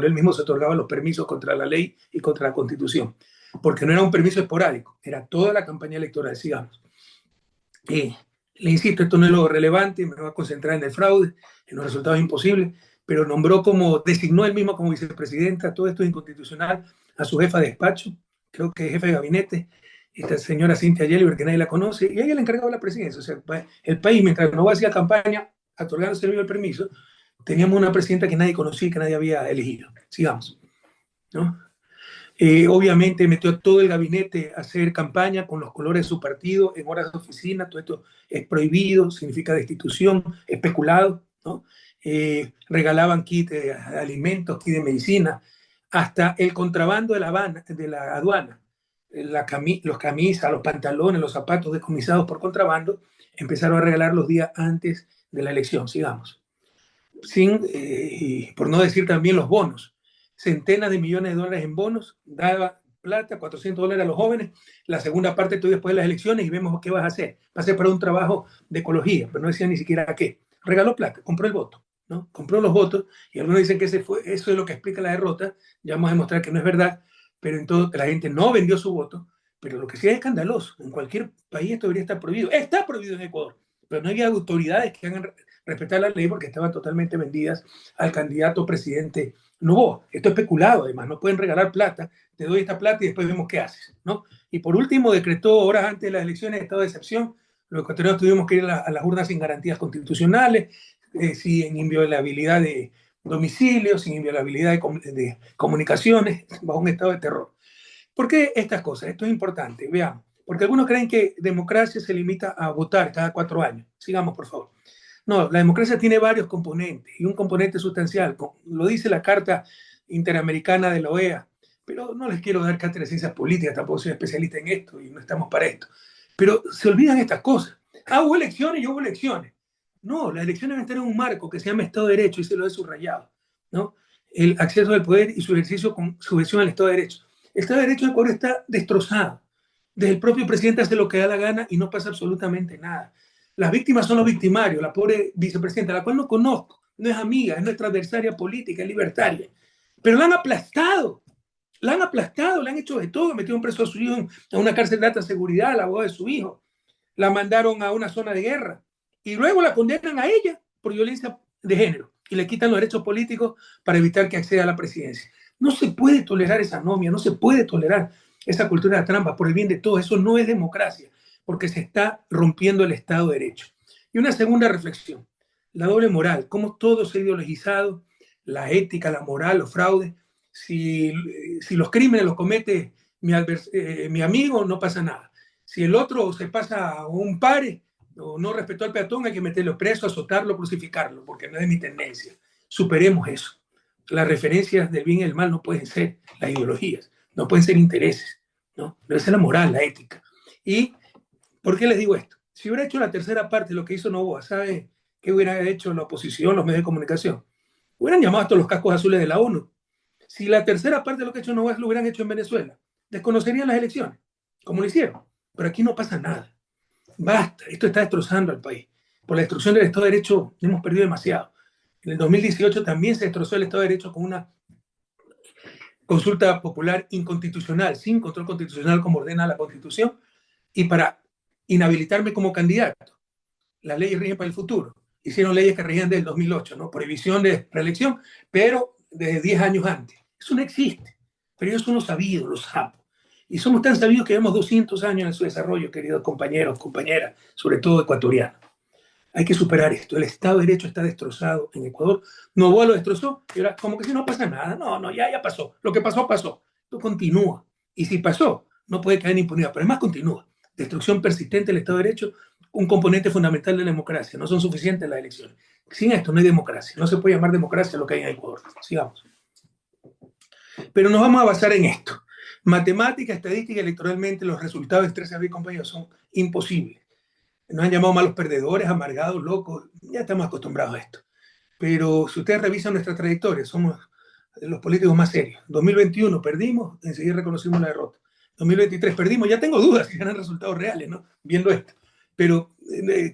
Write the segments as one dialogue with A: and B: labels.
A: él mismo se otorgaba los permisos contra la ley y contra la Constitución, porque no era un permiso esporádico, era toda la campaña electoral, sigamos. Le insisto, esto no es lo relevante, me voy a concentrar en el fraude, en los resultados imposibles, pero designó él mismo como vicepresidenta, todo esto es inconstitucional, a su jefa de despacho, creo que jefe de gabinete, esta señora Cynthia Yeliver, que nadie la conoce, y ella le encargaba la presidencia. O sea, el país, mientras no hacía campaña, otorgándose el permiso, teníamos una presidenta que nadie conocía y que nadie había elegido. Sigamos, ¿no? Obviamente metió todo el gabinete a hacer campaña con los colores de su partido en horas de oficina. Todo esto es prohibido, significa destitución, especulado, ¿no? Regalaban kits de alimentos, kits de medicina, hasta el contrabando de la aduana. Los camisas, los pantalones, los zapatos decomisados por contrabando empezaron a regalar los días antes de la elección, sigamos. Por no decir también los bonos, centenas de millones de dólares en bonos, daba plata, $400 a los jóvenes, la segunda parte tú después de las elecciones y vemos qué vas a hacer. Va a ser para un trabajo de ecología, pero no decía ni siquiera qué. Regaló plata, compró el voto, ¿no? Compró los votos y algunos dicen que eso es lo que explica la derrota. Ya vamos a demostrar que no es verdad, pero en todo la gente no vendió su voto. Pero lo que sí es escandaloso, en cualquier país esto debería estar prohibido. Está prohibido en Ecuador, pero no había autoridades que hagan respetar la ley porque estaban totalmente vendidas al candidato presidente Noboa. Esto es especulado, además, no pueden regalar plata, te doy esta plata y después vemos qué haces, ¿no? Y por último, decretó horas antes de las elecciones estado de excepción. Los ecuatorianos tuvimos que ir a las urnas sin garantías constitucionales, sin inviolabilidad de domicilio, sin inviolabilidad de comunicaciones, bajo un estado de terror. ¿Por qué estas cosas? Esto es importante, veamos. Porque algunos creen que democracia se limita a votar cada 4 años. Sigamos, por favor. No, la democracia tiene varios componentes y un componente sustancial, lo dice la Carta Interamericana de la OEA, pero no les quiero dar cátedra de ciencias políticas, tampoco soy especialista en esto y no estamos para esto. Pero se olvidan estas cosas. Hubo elecciones y hubo elecciones. No, las elecciones deben estar en un marco que se llama Estado de Derecho y se lo he subrayado, ¿no? El acceso al poder y su ejercicio con sujeción al Estado de Derecho. El Estado de Derecho de Ecuador está destrozado. Desde el propio presidente hace lo que da la gana y no pasa absolutamente nada. Las víctimas son los victimarios, la pobre vicepresidenta, la cual no conozco, no es amiga, es nuestra adversaria política, es libertaria. Pero la han aplastado, le han hecho de todo, metieron preso a su hijo a una cárcel de alta seguridad, la boda de su hijo, la mandaron a una zona de guerra y luego la condenan a ella por violencia de género y le quitan los derechos políticos para evitar que acceda a la presidencia. No se puede tolerar esa anomia, no se puede tolerar esa cultura de trampa por el bien de todos. Eso no es democracia, porque se está rompiendo el Estado de Derecho. Y una segunda reflexión, la doble moral, cómo todo se ha ideologizado, la ética, la moral, los fraudes. Si los crímenes los comete mi amigo, no pasa nada. Si el otro se pasa a un pare o no respetó al peatón, hay que meterlo preso, azotarlo, crucificarlo, porque no es mi tendencia. Superemos eso. Las referencias del bien y el mal no pueden ser las ideologías, no pueden ser intereses, ¿no? Debe ser la moral, la ética. ¿Y por qué les digo esto? Si hubiera hecho la tercera parte de lo que hizo Noboa, ¿sabe qué hubiera hecho la oposición, los medios de comunicación? Hubieran llamado a todos los cascos azules de la ONU. Si la tercera parte de lo que ha hecho Noboa lo hubieran hecho en Venezuela, desconocerían las elecciones, como lo hicieron. Pero aquí no pasa nada. Basta, esto está destrozando al país. Por la destrucción del Estado de Derecho hemos perdido demasiado. En el 2018 también se destrozó el Estado de Derecho con una consulta popular inconstitucional, sin control constitucional como ordena la Constitución, y para inhabilitarme como candidato. Las leyes rigen para el futuro. Hicieron leyes que regían desde el 2008, ¿no? Prohibición de reelección, pero desde 10 años antes. Eso no existe. Pero ellos son los sabidos, los sapos. Y somos tan sabidos que llevamos 200 años en su desarrollo, queridos compañeros, compañeras, sobre todo ecuatorianos. Hay que superar esto. El Estado de Derecho está destrozado en Ecuador. Noboa lo destrozó y ahora como que si no pasa nada. No, ya pasó. Lo que pasó, pasó. Esto continúa. Y si pasó, no puede caer en impunidad, pero además continúa. Destrucción persistente del Estado de Derecho, un componente fundamental de la democracia. No son suficientes las elecciones. Sin esto no hay democracia. No se puede llamar democracia lo que hay en Ecuador. Sigamos. Pero nos vamos a basar en esto. Matemática, estadística, electoralmente, los resultados de 13 abril, compañeros, son imposibles. Nos han llamado malos perdedores, amargados, locos. Ya estamos acostumbrados a esto. Pero si ustedes revisan nuestra trayectoria, somos los políticos más serios. 2021 perdimos, enseguida reconocimos la derrota. 2023 perdimos, ya tengo dudas si eran resultados reales, ¿no? Viendo esto. Pero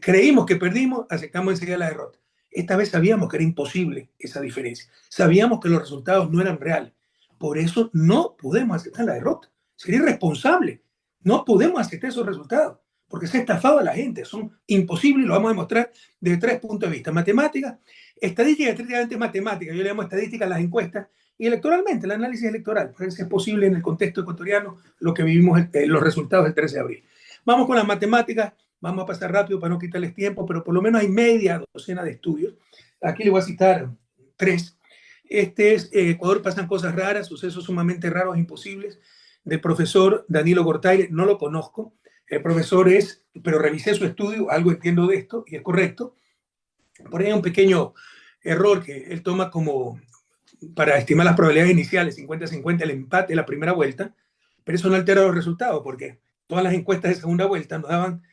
A: creímos que perdimos, aceptamos enseguida la derrota. Esta vez sabíamos que era imposible esa diferencia. Sabíamos que los resultados no eran reales. Por eso no podemos aceptar la derrota. Sería irresponsable. No podemos aceptar esos resultados porque se ha estafado a la gente. Son imposibles y lo vamos a demostrar desde 3 puntos de vista. Matemáticas, estadística, estrictamente matemática. Yo le llamo estadística a las encuestas y electoralmente, el análisis electoral. Para ver si es posible en el contexto ecuatoriano lo que vivimos, los resultados del 13 de abril. Vamos con las matemáticas. Vamos a pasar rápido para no quitarles tiempo, pero por lo menos hay media docena de estudios. Aquí le voy a citar 3. Este es Ecuador pasan cosas raras, sucesos sumamente raros e imposibles, del profesor Danilo Gortari. No lo conozco. El profesor es, pero revisé su estudio, algo entiendo de esto y es correcto. Por ahí hay un pequeño error que él toma como para estimar las probabilidades iniciales, 50-50, el empate de la primera vuelta, pero eso no altera los resultados porque todas las encuestas de segunda vuelta nos daban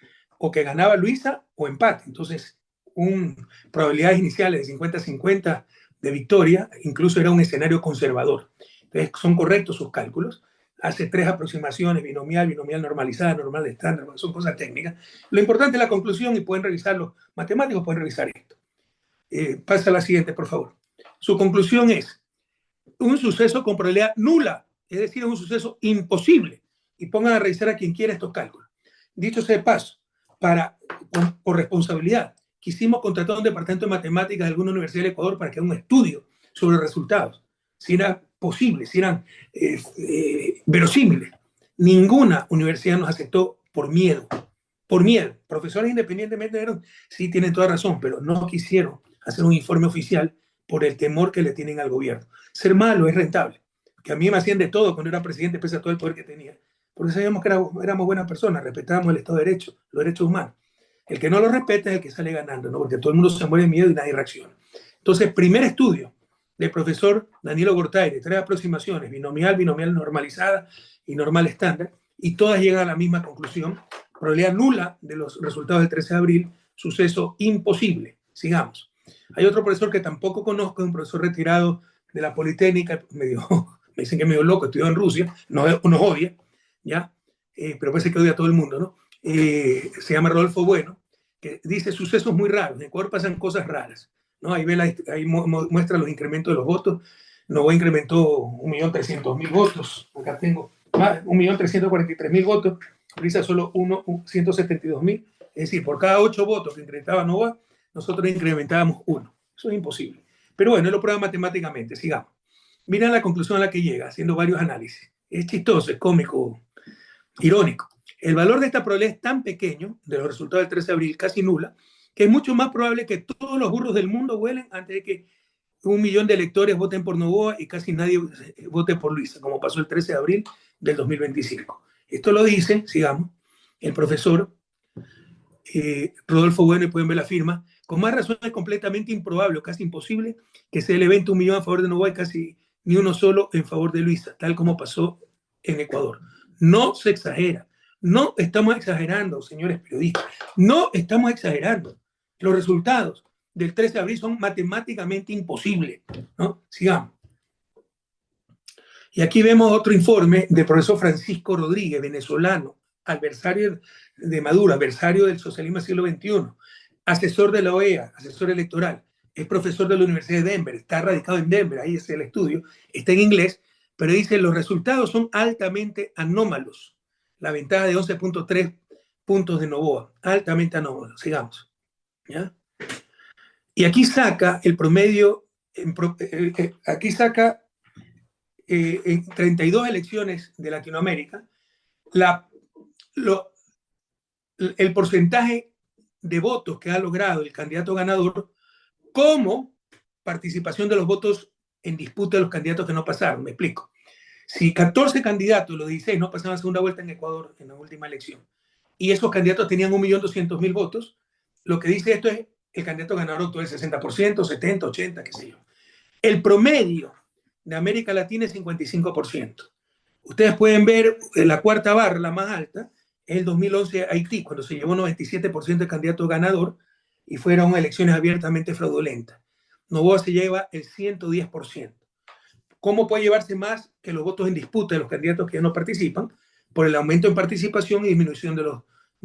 A: o que ganaba Luisa o empate. Entonces, probabilidades iniciales de 50-50 de victoria, incluso era un escenario conservador. Entonces, son correctos sus cálculos. Hace 3 aproximaciones, binomial, binomial normalizada, normal estándar, son cosas técnicas. Lo importante es la conclusión y pueden revisar los matemáticos, pueden revisar esto. Pasa a la siguiente, por favor. Su conclusión es un suceso con probabilidad nula, es decir, un suceso imposible. Y pongan a revisar a quien quiera estos cálculos. Dicho sea de paso, por responsabilidad, quisimos contratar a un departamento de matemáticas de alguna universidad del Ecuador para que haga un estudio sobre resultados, si era posible, si eran verosímiles. Ninguna universidad nos aceptó por miedo. Por miedo. Profesores independientemente dijeron, sí, tienen toda razón, pero no quisieron hacer un informe oficial por el temor que le tienen al gobierno. Ser malo es rentable. Que a mí me hacían de todo cuando era presidente, pese a todo el poder que tenía. Porque sabíamos que éramos buenas personas, respetábamos el Estado de Derecho, los derechos humanos. El que no lo respeta es el que sale ganando, ¿no? Porque todo el mundo se muere de miedo y nadie reacciona. Entonces, primer estudio del profesor Danilo Gortari, 3 aproximaciones, binomial, binomial normalizada y normal estándar, y todas llegan a la misma conclusión. Probabilidad nula de los resultados del 13 de abril, suceso imposible. Sigamos. Hay otro profesor que tampoco conozco, un profesor retirado de la Politécnica, me dicen que es medio loco, estudió en Rusia, nos odia, ¿ya? Pero parece que odia a todo el mundo, ¿no? Se llama Rodolfo Bueno, que dice sucesos muy raros, en Ecuador pasan cosas raras, ¿no? Ahí muestra los incrementos de los votos. Novoa incrementó 1.300.000 votos, acá tengo 1.343.000 votos, Risa solo 172.000, es decir, por cada 8 votos que incrementaba Novoa, nosotros incrementábamos 1. Eso es imposible. Pero bueno, él lo prueba matemáticamente, sigamos. Miren la conclusión a la que llega, haciendo varios análisis. Es chistoso, es cómico, irónico. El valor de esta probabilidad es tan pequeño, de los resultados del 13 de abril, casi nula, que es mucho más probable que todos los burros del mundo vuelen antes de que 1.000.000 de electores voten por Novoa y casi nadie vote por Luisa, como pasó el 13 de abril del 2025. Esto lo dice, sigamos, el profesor Rodolfo Bueno, y pueden ver la firma. Con más razón es completamente improbable o casi imposible que se levante 1.000.000 a favor de Novoa y casi ni uno solo en favor de Luisa, tal como pasó en Ecuador. No se exagera. No estamos exagerando, señores periodistas. No estamos exagerando. Los resultados del 13 de abril son matemáticamente imposibles, ¿no? Sigamos. Y aquí vemos otro informe del profesor Francisco Rodríguez, venezolano, adversario de Maduro, adversario del socialismo del siglo XXI, asesor de la OEA, asesor electoral, es profesor de la Universidad de Denver, está radicado en Denver, ahí es el estudio, está en inglés, pero dice los resultados son altamente anómalos. La ventaja de 11.3 puntos de Novoa, altamente anómalo. Sigamos. ¿Ya? Y aquí saca el promedio, aquí saca en 32 elecciones de Latinoamérica, el porcentaje de votos que ha logrado el candidato ganador como participación de los votos en disputa de los candidatos que no pasaron. Me explico. Si 14 candidatos, los 16 no pasaban a segunda vuelta en Ecuador en la última elección, y esos candidatos tenían 1.200.000 votos, lo que dice esto es el candidato ganador obtuvo el 60%, 70%, 80%, qué sé yo. El promedio de América Latina es 55%. Ustedes pueden ver la cuarta barra, la más alta, es el 2011 Haití, cuando se llevó 97% de candidato ganador y fueron elecciones abiertamente fraudulentas. Novoa se lleva el 110%. ¿Cómo puede llevarse más que los votos en disputa de los candidatos que ya no participan? Por el aumento en participación y disminución de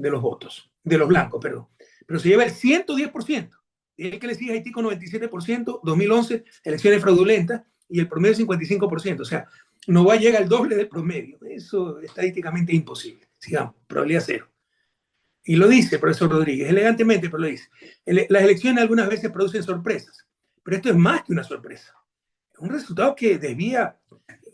A: los votos, de los blancos, perdón. Pero se lleva el 110%. El que le sigue a Haití con 97%, 2011, elecciones fraudulentas, y el promedio es 55%. O sea, Novoa llega al doble del promedio. Eso estadísticamente es imposible. Sigamos, probabilidad cero. Y lo dice el profesor Rodríguez, elegantemente, pero lo dice. Las elecciones algunas veces producen sorpresas, pero esto es más que una sorpresa. Es un resultado que desvía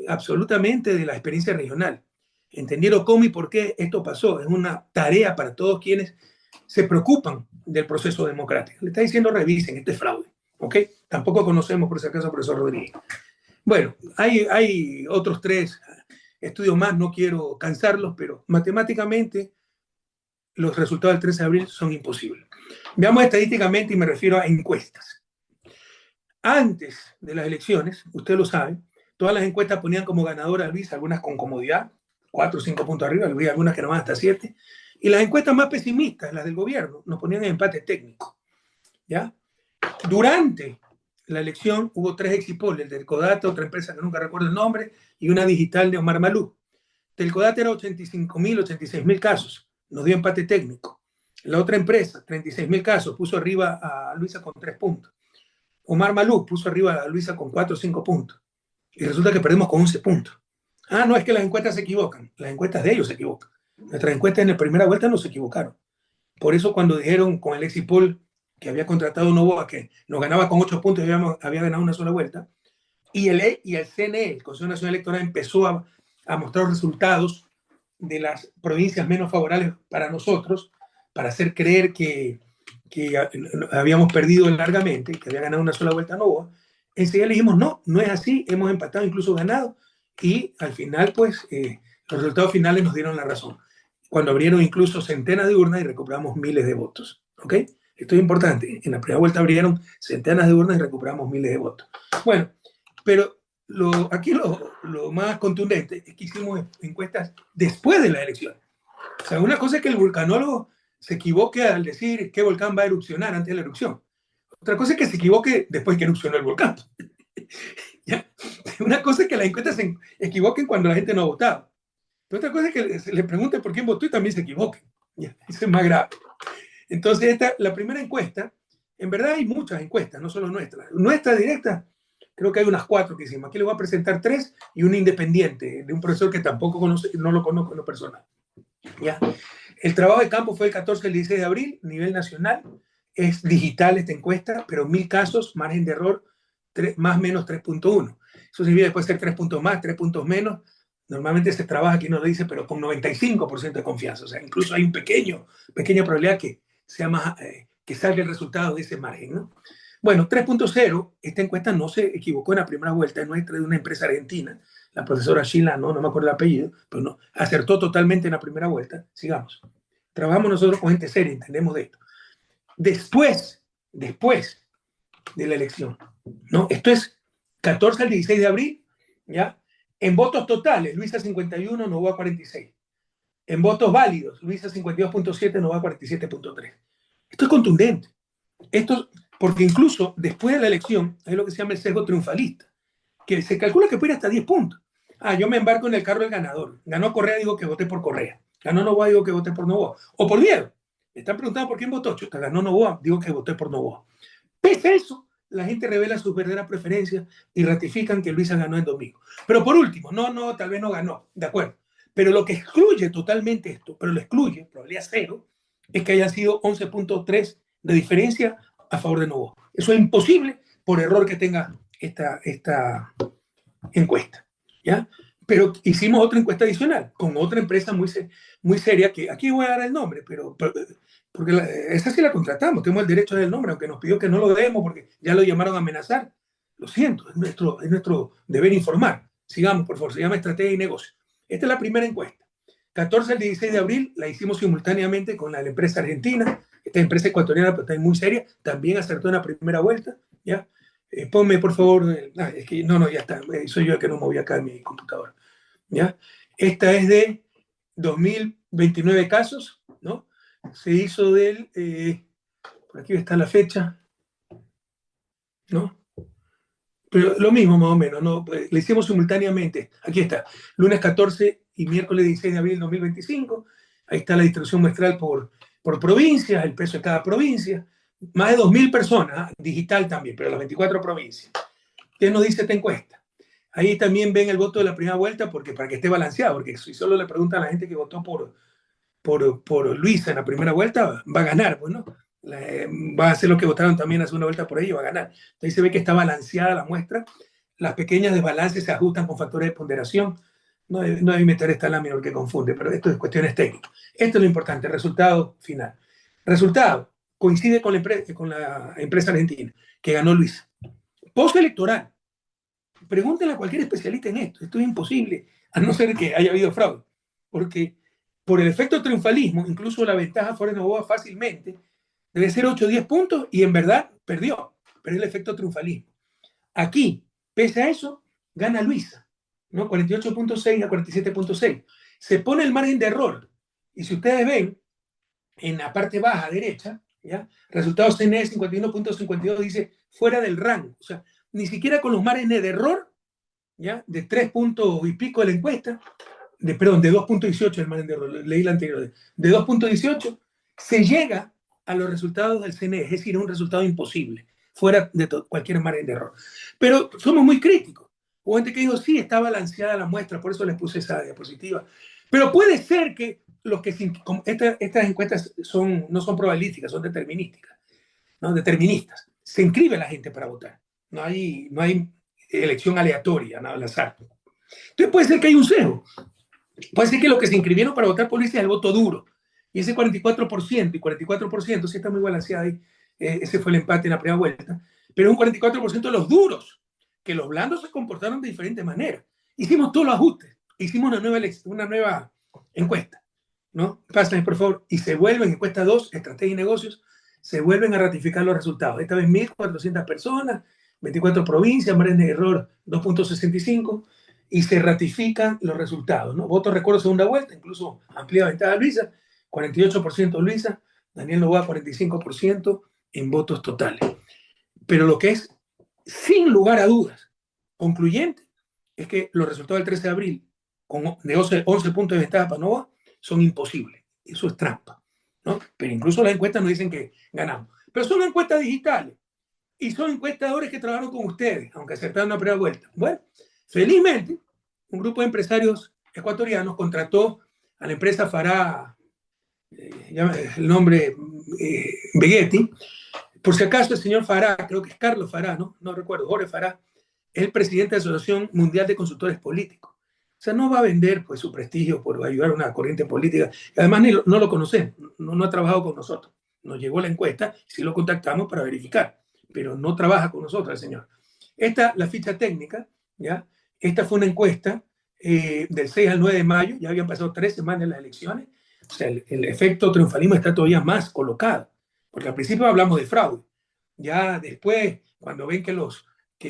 A: absolutamente de la experiencia regional. Entendieron cómo y por qué esto pasó. Es una tarea para todos quienes se preocupan del proceso democrático. Le está diciendo, revisen, este es fraude. ¿Ok? Tampoco conocemos, por si acaso, al profesor Rodríguez. Bueno, hay otros 3 estudios más, no quiero cansarlos, pero matemáticamente los resultados del 13 de abril son imposibles. Veamos estadísticamente, y me refiero a encuestas. Antes de las elecciones, usted lo sabe, todas las encuestas ponían como ganadora a Luis, algunas con comodidad, 4 o 5 puntos arriba, Luis, algunas que no van hasta 7, y las encuestas más pesimistas, las del gobierno, nos ponían en empate técnico. ¿Ya? Durante la elección hubo 3 exit-polls, el del Codata, otra empresa que nunca recuerdo el nombre, y una digital de Omar Malú. Del Codata era 85.000, 86.000 casos, nos dio empate técnico. La otra empresa, 36.000 casos, puso arriba a Luisa con 3 puntos. Omar Malú puso arriba a Luisa con 4 o 5 puntos. Y resulta que perdemos con 11 puntos. Ah, no, es que las encuestas se equivocan. Las encuestas de ellos se equivocan. Nuestras encuestas en la primera vuelta no se equivocaron. Por eso cuando dijeron con el exit poll que había contratado Novoa, que nos ganaba con 8 puntos y había ganado una sola vuelta, y el CNE, el Consejo Nacional Electoral, empezó a mostrar resultados de las provincias menos favorables para nosotros, para hacer creer que habíamos perdido largamente, que había ganado una sola vuelta Novoa. Enseguida le dijimos, no, no es así, hemos empatado, incluso ganado, y al final, pues, los resultados finales nos dieron la razón. Cuando abrieron incluso centenas de urnas y recuperamos miles de votos. ¿Ok? Esto es importante. En la primera vuelta abrieron centenas de urnas y recuperamos miles de votos. Bueno, pero aquí lo más contundente es que hicimos encuestas después de la elección. O sea, una cosa es que el vulcanólogo se equivoque al decir qué volcán va a erupcionar antes de la erupción. Otra cosa es que se equivoque después que erupcionó el volcán. ¿Ya? Una cosa es que las encuestas se equivoquen cuando la gente no ha votado. Pero otra cosa es que le pregunten por quién votó y también se equivoquen. ¿Ya? Eso es más grave. Entonces, la primera encuesta, en verdad hay muchas encuestas, no solo nuestras. Nuestra directa, creo que hay unas 4 que hicimos. Aquí les voy a presentar 3 y una independiente de un profesor que tampoco no lo conozco en lo personal. ¿Ya? El trabajo de campo fue el 14 al 16 de abril, nivel nacional. Es digital esta encuesta, pero 1000 casos, margen de error más o menos 3.1. Eso significa que puede ser 3 puntos más, 3 puntos menos. Normalmente se trabaja, aquí no lo dice, pero con 95% de confianza. O sea, incluso hay pequeña probabilidad que sea más, que salga el resultado de ese margen, ¿no? Bueno, 3.0, esta encuesta no se equivocó en la primera vuelta, es nuestra, de una empresa argentina, la profesora Sheila, no me acuerdo el apellido, pero no, acertó totalmente en la primera vuelta. Sigamos. Trabajamos nosotros con gente seria, entendemos de esto. Después de la elección, ¿no? Esto es 14 al 16 de abril, ¿ya? En votos totales, Luisa 51, Novoa 46. En votos válidos, Luisa 52.7, Novoa 47.3. Esto es contundente. Esto, porque incluso después de la elección hay lo que se llama el sesgo triunfalista, que se calcula que puede ir hasta 10 puntos. Ah, yo me embarco en el carro del ganador. Ganó Correa, digo que voté por Correa. Ganó Novoa, digo que voté por Novoa. O por miedo. Me están preguntando por quién votó. Chuta, ganó Novoa, digo que voté por Novoa. Pese a eso, la gente revela sus verdaderas preferencias y ratifican que Luisa ganó el domingo. Pero por último, tal vez no ganó, de acuerdo. Pero lo que excluye totalmente esto, pero lo excluye, probabilidad cero, es que haya sido 11.3 de diferencia a favor de Novoa. Eso es imposible por error que tenga esta encuesta. ¿Ya? Pero hicimos otra encuesta adicional con otra empresa muy seria, que aquí voy a dar el nombre, porque esa sí la contratamos, tenemos el derecho a dar el nombre, aunque nos pidió que no lo demos porque ya lo llamaron a amenazar. Lo siento, es nuestro deber informar. Sigamos, por favor, se llama Estrategia y Negocio. Esta es la primera encuesta. 14 al 16 de abril la hicimos simultáneamente con la empresa argentina, esta empresa ecuatoriana, pero también muy seria, también acertó en la primera vuelta, ¿ya? Ponme, por favor, es que no, ya está, soy yo el que no moví acá en mi computadora, ¿ya? Esta es de 2029 casos, ¿no? Se hizo por aquí está la fecha, ¿no? Pero lo mismo más o menos, ¿no? Le hicimos simultáneamente, aquí está, lunes 14 y miércoles 16 de abril de 2025, ahí está la distribución muestral por provincias, el peso de cada provincia, Más de 2.000 personas, digital también, pero las 24 provincias. ¿Qué nos dice esta encuesta? Ahí también ven el voto de la primera vuelta porque para que esté balanceado, porque si solo le preguntan a la gente que votó por Luisa en la primera vuelta, va a ganar, bueno, va a hacer lo que votaron también en la segunda vuelta por ella, va a ganar. Entonces se ve que está balanceada la muestra, las pequeñas desbalances se ajustan con factores de ponderación, no debe meter esta lámina porque confunde, pero esto es cuestiones técnicas. Esto es lo importante, el resultado final. Resultado, coincide con la empresa argentina, que ganó Luisa. Postelectoral, pregúntenle a cualquier especialista en esto es imposible, a no ser que haya habido fraude, porque por el efecto triunfalismo, incluso la ventaja fuera de Novoa fácilmente, debe ser 8 o 10 puntos y en verdad perdió el efecto triunfalismo. Aquí, pese a eso, gana Luisa, ¿no? 48.6 a 47.6. Se pone el margen de error. Y si ustedes ven, en la parte baja derecha, ¿ya? Resultados CNE 51.52 dice fuera del rango. O sea, ni siquiera con los márgenes de error, ¿ya? De 3 puntos y pico de la encuesta, perdón, de 2.18 el margen de error, leí la anterior, de 2.18 se llega a los resultados del CNE, es decir, es un resultado imposible, fuera de cualquier margen de error. Pero somos muy críticos. Hubo gente que dijo, sí, está balanceada la muestra, por eso les puse esa diapositiva. Pero puede ser que estas encuestas no son probabilísticas, son determinísticas, ¿no? Deterministas. Se inscribe la gente para votar. No hay elección aleatoria, nada al azar. Entonces puede ser que hay un sesgo. Puede ser que los que se inscribieron para votar por Luis es el voto duro. Y ese 44% y 44% sí está muy balanceado ahí. Ese fue el empate en la primera vuelta. Pero un 44% de los duros, que los blandos se comportaron de diferentes maneras. Hicimos todos los ajustes. Hicimos una nueva encuesta, ¿no? Pásenme, por favor. Y se vuelven, encuesta 2, estrategia y negocios, se vuelven a ratificar los resultados. Esta vez 1.400 personas, 24 provincias, margen de error 2.65 y se ratifican los resultados, ¿no? Voto recuerdo segunda vuelta, incluso amplia ventaja Luisa, 48% Luisa, Daniel Noboa 45% en votos totales. Pero lo que es, sin lugar a dudas, concluyente, es que los resultados del 13 de abril, de 11 puntos de ventaja para Noboa, son imposibles. Eso es trampa, ¿no? Pero incluso las encuestas nos dicen que ganamos. Pero son encuestas digitales y son encuestadores que trabajaron con ustedes, aunque aceptaron una primera vuelta. Bueno, felizmente, un grupo de empresarios ecuatorianos contrató a la empresa Farah, el nombre Begetti. Por si acaso, el señor Farah, creo que es Carlos Farah, no recuerdo, Jorge Farah, es el presidente de la Asociación Mundial de Consultores Políticos. O sea, no va a vender pues, su prestigio por ayudar a una corriente política. Además, no lo conocemos, no ha trabajado con nosotros. Nos llegó la encuesta, sí lo contactamos para verificar, pero no trabaja con nosotros el señor. La ficha técnica, ¿ya? Esta fue una encuesta del 6 al 9 de mayo, ya habían pasado 3 semanas de las elecciones, o sea, el efecto triunfalismo está todavía más colocado, porque al principio hablamos de fraude, ya después, cuando ven que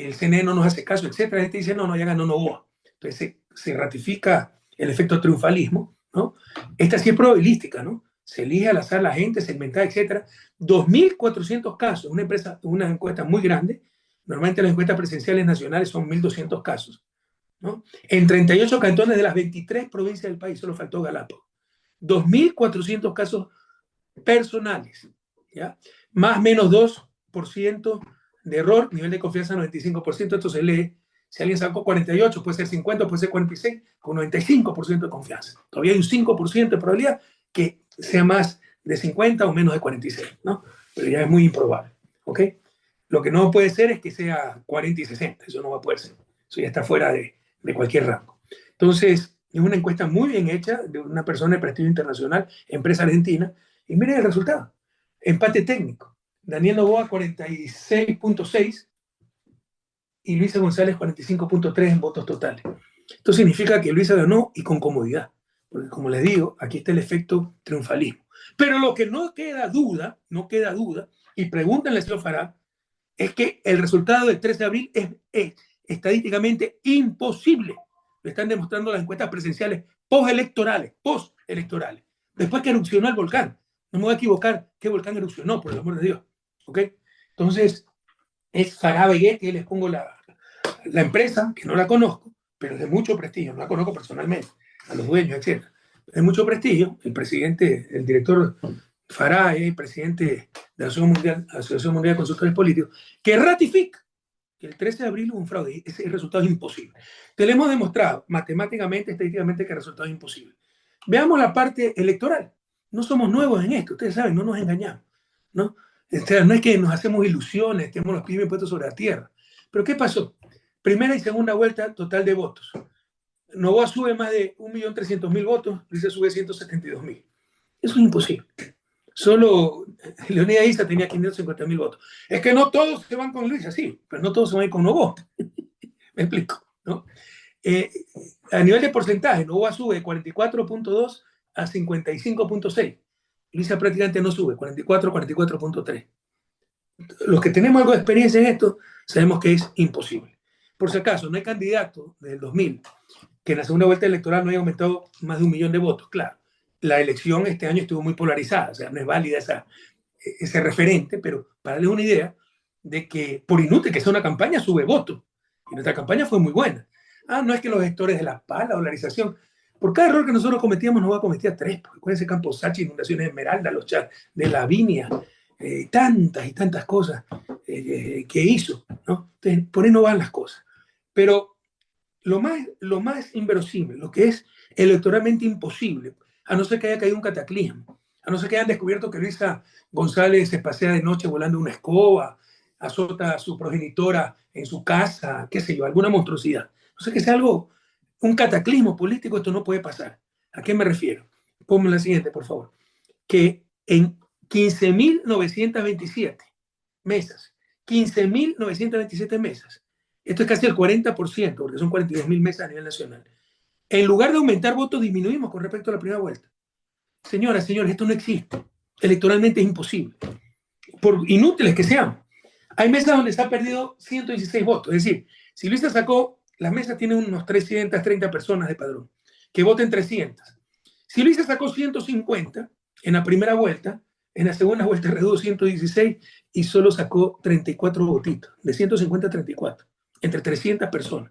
A: el CNE no nos hace caso, etcétera, la gente dice, no, ya ganó Noboa. Entonces se ratifica el efecto triunfalismo, ¿no? Esta sí es probabilística, ¿no? Se elige al azar la gente, segmentada, etcétera. 2.400 casos, una encuesta muy grande. Normalmente las encuestas presidenciales nacionales son 1.200 casos, ¿no? En 38 cantones de las 23 provincias del país, solo faltó Galápagos. 2.400 casos personales, ¿ya? Más o menos 2% de error, nivel de confianza 95%, esto se lee. Si alguien sacó 48, puede ser 50, puede ser 46, con 95% de confianza. Todavía hay un 5% de probabilidad que sea más de 50 o menos de 46, ¿no? Pero ya es muy improbable, ¿ok? Lo que no puede ser es que sea 40 y 60, eso no va a poder ser. Eso ya está fuera de cualquier rango. Entonces, es una encuesta muy bien hecha de una persona de prestigio internacional, empresa argentina, y miren el resultado. Empate técnico. Daniel Noboa 46.6 y Luisa González 45.3 en votos totales. Esto significa que Luisa ganó y con comodidad. Porque como les digo, aquí está el efecto triunfalismo. Pero lo que no queda duda, y pregúntenle al señor Farah, es que el resultado del 13 de abril es estadísticamente imposible. Lo están demostrando las encuestas presenciales postelectorales. Después que erupcionó el volcán. No me voy a equivocar qué volcán erupcionó, por el amor de Dios. ¿Ok? Entonces, es Farah Begetti, les pongo la empresa, que no la conozco, pero es de mucho prestigio, no la conozco personalmente, a los dueños, etc. Es mucho prestigio, el presidente, el director Faraday, presidente de la Asociación Mundial de Consultores Políticos, que ratifica que el 13 de abril hubo un fraude. Ese resultado es imposible. Te lo hemos demostrado matemáticamente, estadísticamente, que el resultado es imposible. Veamos la parte electoral. No somos nuevos en esto, ustedes saben, no nos engañamos, ¿no? O sea, no es que nos hacemos ilusiones, tenemos los pies bien puestos sobre la tierra. Pero ¿qué pasó? Primera y segunda vuelta, total de votos. Novoa sube más de 1.300.000 votos, Luisa sube 172.000. Eso es imposible. Solo Leonidas Issa tenía 550.000 votos. Es que no todos se van con Luisa, sí, pero no todos se van a ir con Novoa. Me explico, ¿no? A nivel de porcentaje, Novoa sube de 44.2 a 55.6. Luisa prácticamente no sube, 44, 44.3. Los que tenemos algo de experiencia en esto, sabemos que es imposible. Por si acaso, no hay candidato del 2000 que en la segunda vuelta electoral no haya aumentado más de 1 millón de votos. Claro, la elección este año estuvo muy polarizada, o sea, no es válida ese referente, pero para darles una idea de que, por inútil que sea una campaña, sube votos. Y nuestra campaña fue muy buena. No es que los gestores de la paz, la dolarización, por cada error que nosotros cometíamos, Novoa cometía 3. Acuérdense, Campo Sachi, inundaciones de Esmeralda, los chats de Lavinia, tantas y tantas cosas que hizo, ¿no? Entonces, por ahí no van las cosas. Pero lo más inverosímil, lo que es electoralmente imposible, a no ser que haya caído un cataclismo, a no ser que hayan descubierto que Luisa González se pasea de noche volando una escoba, azota a su progenitora en su casa, qué sé yo, alguna monstruosidad. No sé que sea algo, un cataclismo político, esto no puede pasar. ¿A qué me refiero? Ponme la siguiente, por favor. Que en 15.927 mesas, 15.927 mesas, esto es casi el 40%, porque son 42.000 mesas a nivel nacional. En lugar de aumentar votos, disminuimos con respecto a la primera vuelta. Señoras, señores, esto no existe. Electoralmente es imposible. Por inútiles que sean. Hay mesas donde se ha perdido 116 votos. Es decir, si Luisa sacó, las mesas tienen unos 330 personas de padrón, que voten 300. Si Luisa sacó 150 en la primera vuelta, en la segunda vuelta redujo 116 y solo sacó 34 votitos, de 150 a 34, entre 300 personas.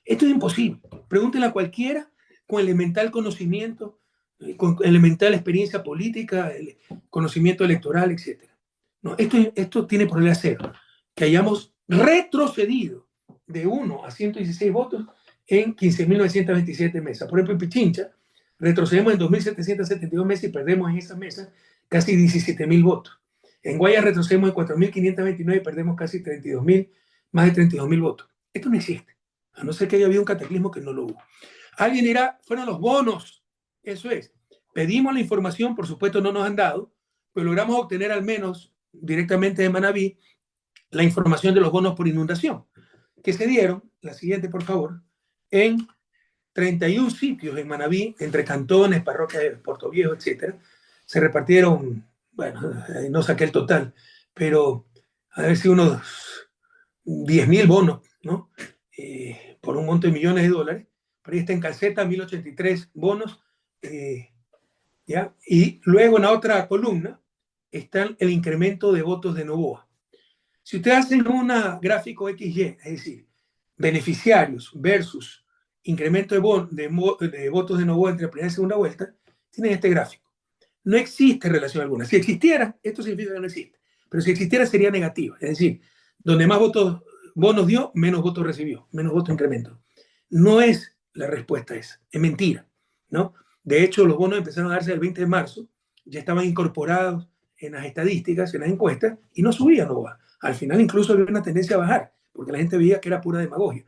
A: Esto es imposible. Pregúntenle a cualquiera con elemental conocimiento, con elemental experiencia política, conocimiento electoral, etc. No, esto tiene probabilidad cero. Que hayamos retrocedido de 1 a 116 votos en 15.927 mesas. Por ejemplo, en Pichincha, retrocedemos en 2.772 mesas y perdemos en esa mesa casi 17.000 votos. En Guayas retrocedemos en 4.529 y perdemos casi 32.000, más de 32.000 votos. Esto no existe, a no ser que haya habido un cataclismo que no lo hubo. Alguien dirá, fueron los bonos. Eso es. Pedimos la información, por supuesto no nos han dado, pero logramos obtener al menos directamente de Manabí la información de los bonos por inundación, que se dieron, la siguiente por favor, en 31 sitios en Manabí, entre cantones, parroquias de Puerto Viejo, etc. Se repartieron, bueno, no saqué el total, pero a ver si unos 10.000 bonos, ¿no? Por un monto de millones de dólares. Por ahí está en calceta, 1.083 bonos. ¿Ya? Y luego en la otra columna está el incremento de votos de Novoa. Si ustedes hacen una gráfico XY, es decir, beneficiarios versus incremento de votos de Novoa entre la primera y segunda vuelta, tienen este gráfico. No existe relación alguna. Si existiera, esto significa que no existe. Pero si existiera sería negativa. Es decir, donde más bonos dio, menos votos recibió, menos votos incrementó. No es la respuesta esa, es mentira, ¿no? De hecho, los bonos empezaron a darse el 20 de marzo, ya estaban incorporados en las estadísticas, en las encuestas, y no subían Novoa. Al final incluso había una tendencia a bajar, porque la gente veía que era pura demagogia.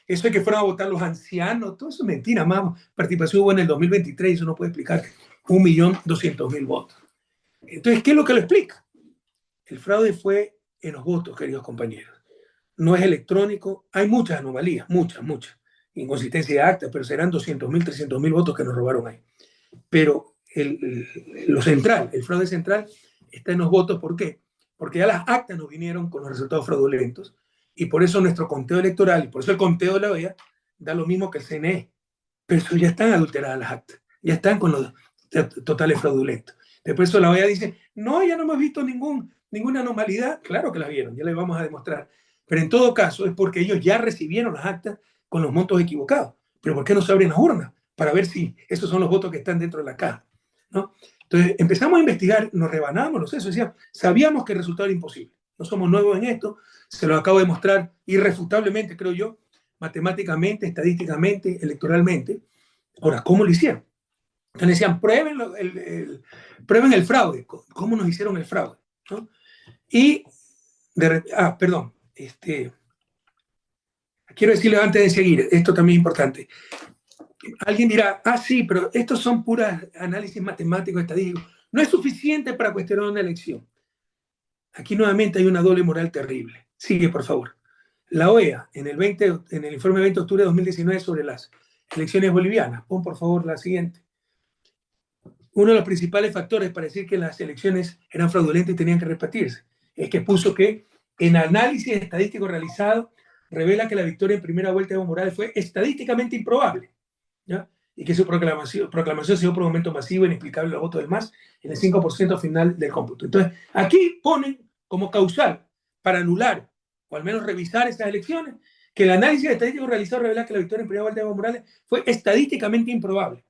A: Eso de que fueran a votar los ancianos, todo eso es mentira, más participación hubo en el 2023, eso no puede explicar 1.200.000 votos. Entonces, ¿qué es lo que lo explica? El fraude fue en los votos, queridos compañeros. No es electrónico, hay muchas anomalías, muchas. Inconsistencia de actas, pero serán 200.000, 300.000 votos que nos robaron ahí. Pero lo central, el fraude central, está en los votos. ¿Por qué? Porque ya las actas nos vinieron con los resultados fraudulentos y por eso nuestro conteo electoral, y por eso el conteo de la OEA da lo mismo que el CNE. Pero eso ya están adulteradas las actas, ya están con los totales fraudulentos. Después eso la OEA dice, no, ya no hemos visto ninguna anomalía. Claro que la vieron, ya les vamos a demostrar. Pero en todo caso es porque ellos ya recibieron las actas con los montos equivocados. Pero ¿por qué no se abren las urnas? Para ver si esos son los votos que están dentro de la caja, ¿no? Entonces empezamos a investigar, nos rebanamos los sesos, decíamos, sabíamos que el resultado era imposible. No somos nuevos en esto, se lo acabo de mostrar irrefutablemente, creo yo, matemáticamente, estadísticamente, electoralmente. Ahora, ¿cómo lo hicieron? Entonces decían, prueben el fraude. ¿Cómo nos hicieron el fraude? ¿No? Y, perdón, quiero decirle antes de seguir, esto también es importante. Alguien dirá, sí, pero estos son puras análisis matemáticos, estadísticos. No es suficiente para cuestionar una elección. Aquí nuevamente hay una doble moral terrible. Sigue, por favor. La OEA, en el informe 20 de octubre de 2019 sobre las elecciones bolivianas, pon por favor la siguiente. Uno de los principales factores para decir que las elecciones eran fraudulentas y tenían que repetirse es que puso que en análisis estadístico realizado revela que la victoria en primera vuelta de Evo Morales fue estadísticamente improbable, ¿ya? Y que su proclamación se dio por un aumento masivo e inexplicable de los votos del MAS en el 5% final del cómputo. Entonces, aquí ponen como causal para anular o al menos revisar esas elecciones que el análisis estadístico realizado revela que la victoria en primera vuelta de Evo Morales fue estadísticamente improbable.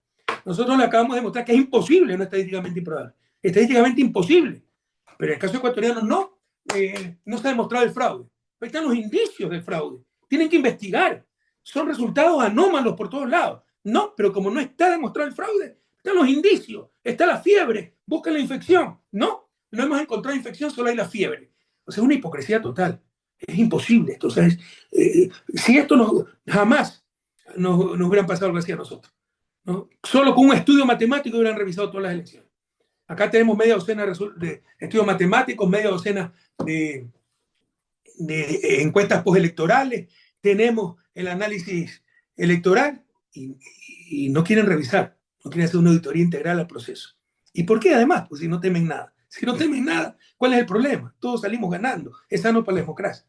A: Nosotros le acabamos de demostrar que es imposible, no estadísticamente improbable. Estadísticamente imposible. Pero en el caso ecuatoriano no se ha demostrado el fraude. Ahí están los indicios del fraude. Tienen que investigar. Son resultados anómalos por todos lados. No, pero como no está demostrado el fraude, están los indicios. Está la fiebre. Buscan la infección. No hemos encontrado infección, solo hay la fiebre. O sea, es una hipocresía total. Es imposible. Entonces, si esto jamás nos hubieran pasado algo así a nosotros, ¿no? Solo con un estudio matemático hubieran revisado todas las elecciones. Acá tenemos media docena de estudios matemáticos, media docena de encuestas postelectorales, tenemos el análisis electoral y no quieren revisar, no quieren hacer una auditoría integral al proceso. ¿Y por qué además? Pues si no temen nada. Si no temen nada, ¿cuál es el problema? Todos salimos ganando, es sano para la democracia.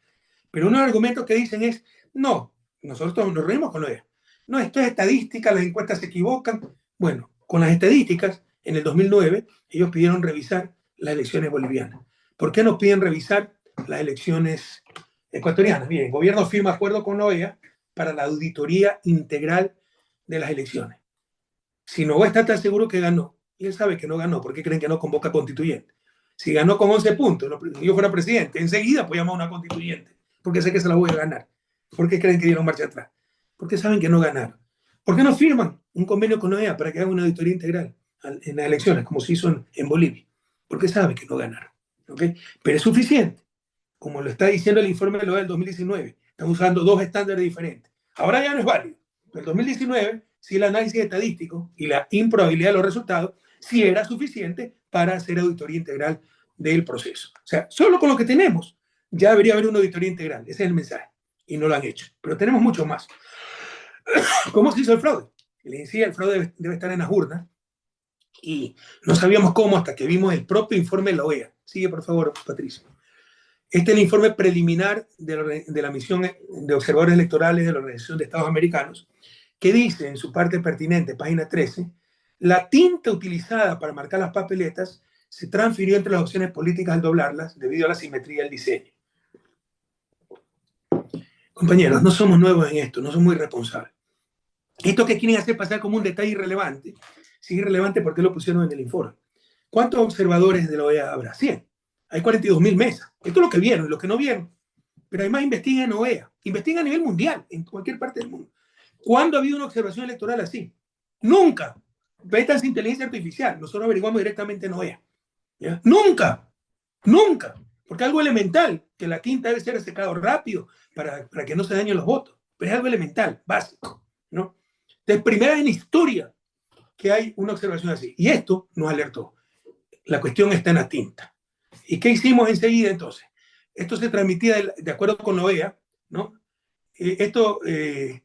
A: Pero uno de los argumentos que dicen es, no, nosotros nos reímos con lo de no, esto es estadística, las encuestas se equivocan. Bueno, con las estadísticas, en el 2009, ellos pidieron revisar las elecciones bolivianas. ¿Por qué nos piden revisar las elecciones ecuatorianas? Bien, el gobierno firma acuerdo con la OEA para la auditoría integral de las elecciones. Si Novoa está tan seguro que ganó, y él sabe que no ganó, ¿por qué creen que no convoca constituyente? Si ganó con 11 puntos, si yo fuera presidente, enseguida pues llamar a una constituyente, porque sé que se la voy a ganar. ¿Por qué creen que dieron marcha atrás? Porque saben que no ganaron. ¿Por qué no firman un convenio con OEA para que haga una auditoría integral en las elecciones, como se hizo en Bolivia? Porque saben que no ganaron. ¿Okay? Pero es suficiente. Como lo está diciendo el informe de la OEA del 2019, están usando dos estándares diferentes. Ahora ya no es válido. En el 2019, sí, el análisis estadístico y la improbabilidad de los resultados sí era suficiente para hacer auditoría integral del proceso. O sea, solo con lo que tenemos ya debería haber una auditoría integral. Ese es el mensaje. Y no lo han hecho. Pero tenemos mucho más. ¿Cómo se hizo el fraude? Le decía, el fraude debe estar en las urnas. Y no sabíamos cómo hasta que vimos el propio informe de la OEA. Sigue, por favor, Patricio. Este es el informe preliminar de la misión de observadores electorales de la Organización de Estados Americanos, que dice en su parte pertinente, página 13, la tinta utilizada para marcar las papeletas se transfirió entre las opciones políticas al doblarlas debido a la simetría del diseño. Compañeros, no somos nuevos en esto, no somos muy responsables. Esto que quieren hacer pasar como un detalle irrelevante, sí irrelevante porque lo pusieron en el informe. ¿Cuántos observadores de la OEA habrá? 100. Hay 42.000 mesas. Esto es lo que vieron y lo que no vieron. Pero además investigan en OEA, investigan a nivel mundial, en cualquier parte del mundo. ¿Cuándo ha habido una observación electoral así? Nunca. Métanse inteligencia artificial. Nosotros averiguamos directamente en OEA. ¿Ya? Nunca. Nunca. Porque algo elemental, que la tinta debe ser secado rápido para que no se dañen los votos. Pero es algo elemental, básico, ¿no? De primera vez en historia que hay una observación así. Y esto nos alertó. La cuestión está en la tinta. ¿Y qué hicimos enseguida entonces? Esto se transmitía de acuerdo con la OEA, ¿no? Le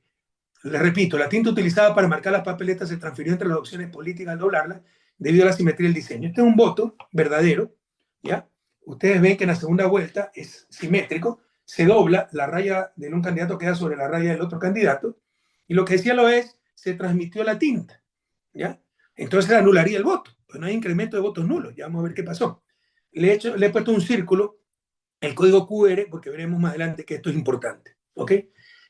A: repito, la tinta utilizada para marcar las papeletas se transfirió entre las opciones políticas al doblarlas debido a la simetría del diseño. Este es un voto verdadero, ¿ya? Ustedes ven que en la segunda vuelta es simétrico, se dobla, la raya de un candidato queda sobre la raya del otro candidato, y lo que decía lo es, se transmitió la tinta, ¿ya? Entonces anularía el voto, pues no hay incremento de votos nulos, ya vamos a ver qué pasó. Le he puesto un círculo, el código QR, porque veremos más adelante que esto es importante, ¿ok?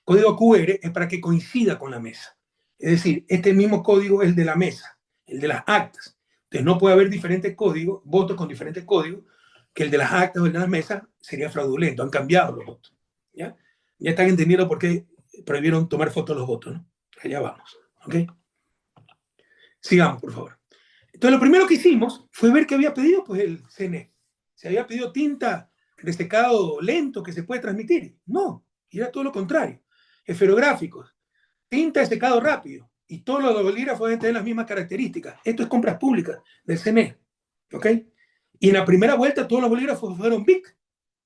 A: Código QR es para que coincida con la mesa. Es decir, este mismo código es el de la mesa, el de las actas. Entonces no puede haber diferentes códigos, votos con diferentes códigos, que el de las actas o el de las mesas sería fraudulento. Han cambiado los votos. ¿Ya? Ya están entendiendo por qué prohibieron tomar fotos de los votos, ¿no? Allá vamos. ¿Ok? Sigamos, por favor. Entonces, lo primero que hicimos fue ver qué había pedido pues, el CNE. Se había pedido tinta de secado lento que se puede transmitir. No, era todo lo contrario. Esferográficos, tinta de secado rápido. Y todos los bolígrafos deben tener las mismas características. Esto es compras públicas del CNE. ¿Ok? Y en la primera vuelta todos los bolígrafos fueron BIC,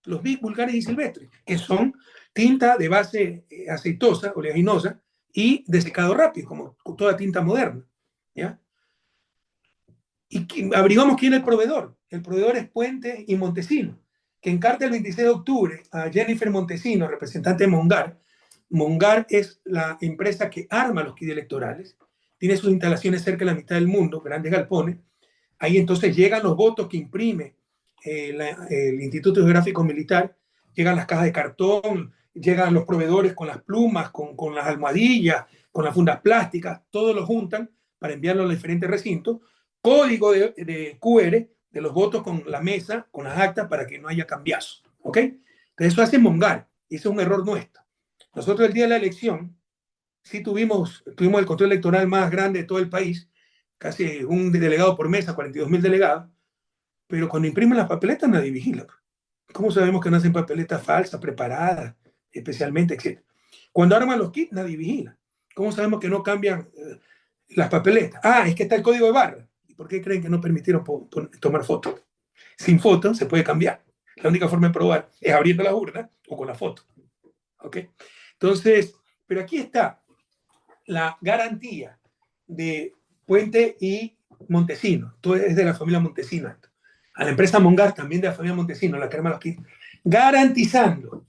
A: los BIC vulgares y silvestres, que son tinta de base aceitosa, oleaginosa, y de secado rápido, como toda tinta moderna. ¿Ya? Y averiguamos quién es el proveedor. El proveedor es Puente y Montesino, que encarta el 26 de octubre a Jennifer Montesino, representante de Mongar. Mongar es la empresa que arma los kits electorales, tiene sus instalaciones cerca de la mitad del mundo, grandes galpones. Ahí entonces llegan los votos que imprime el Instituto Geográfico Militar, llegan las cajas de cartón, llegan los proveedores con las plumas, con las almohadillas, con las fundas plásticas, todos lo juntan para enviarlo a los diferentes recintos, código de QR de los votos con la mesa, con las actas, para que no haya cambiazos. ¿Ok? Entonces eso hace Mongar, y eso es un error nuestro. Nosotros el día de la elección sí tuvimos el control electoral más grande de todo el país, casi un delegado por mesa, 42.000 delegados, pero cuando imprimen las papeletas nadie vigila. ¿Cómo sabemos que no hacen papeletas falsas, preparadas, especialmente, etcétera? Cuando arman los kits, nadie vigila. ¿Cómo sabemos que no cambian las papeletas? Ah, es que está el código de barra. ¿Y por qué creen que no permitieron tomar fotos? Sin foto se puede cambiar. La única forma de probar es abriendo la urna o con la foto. ¿Ok? Entonces, pero aquí está la garantía de Puente y Montesino. Todo es de la familia Montesino. A la empresa Mongar, también de la familia Montesino, la que arma los kits, garantizando,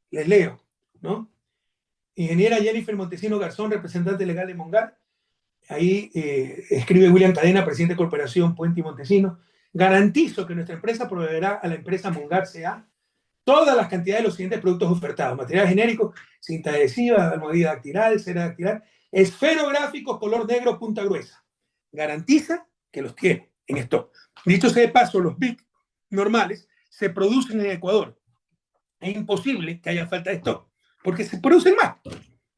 A: les leo, ¿no? Ingeniera Jennifer Montesino Garzón, representante legal de Mongar. Ahí escribe William Cadena, presidente de Corporación Puente y Montesino. Garantizo que nuestra empresa proveerá a la empresa Mongar S.A. todas las cantidades de los siguientes productos ofertados: material genérico, cinta adhesiva, almohadilla dactilar, cera dactilar, esferográficos color negro punta gruesa. Garantiza que los tiene en stock. Dicho sea de paso, los BIC normales se producen en Ecuador. Es imposible que haya falta de stock, porque se producen más.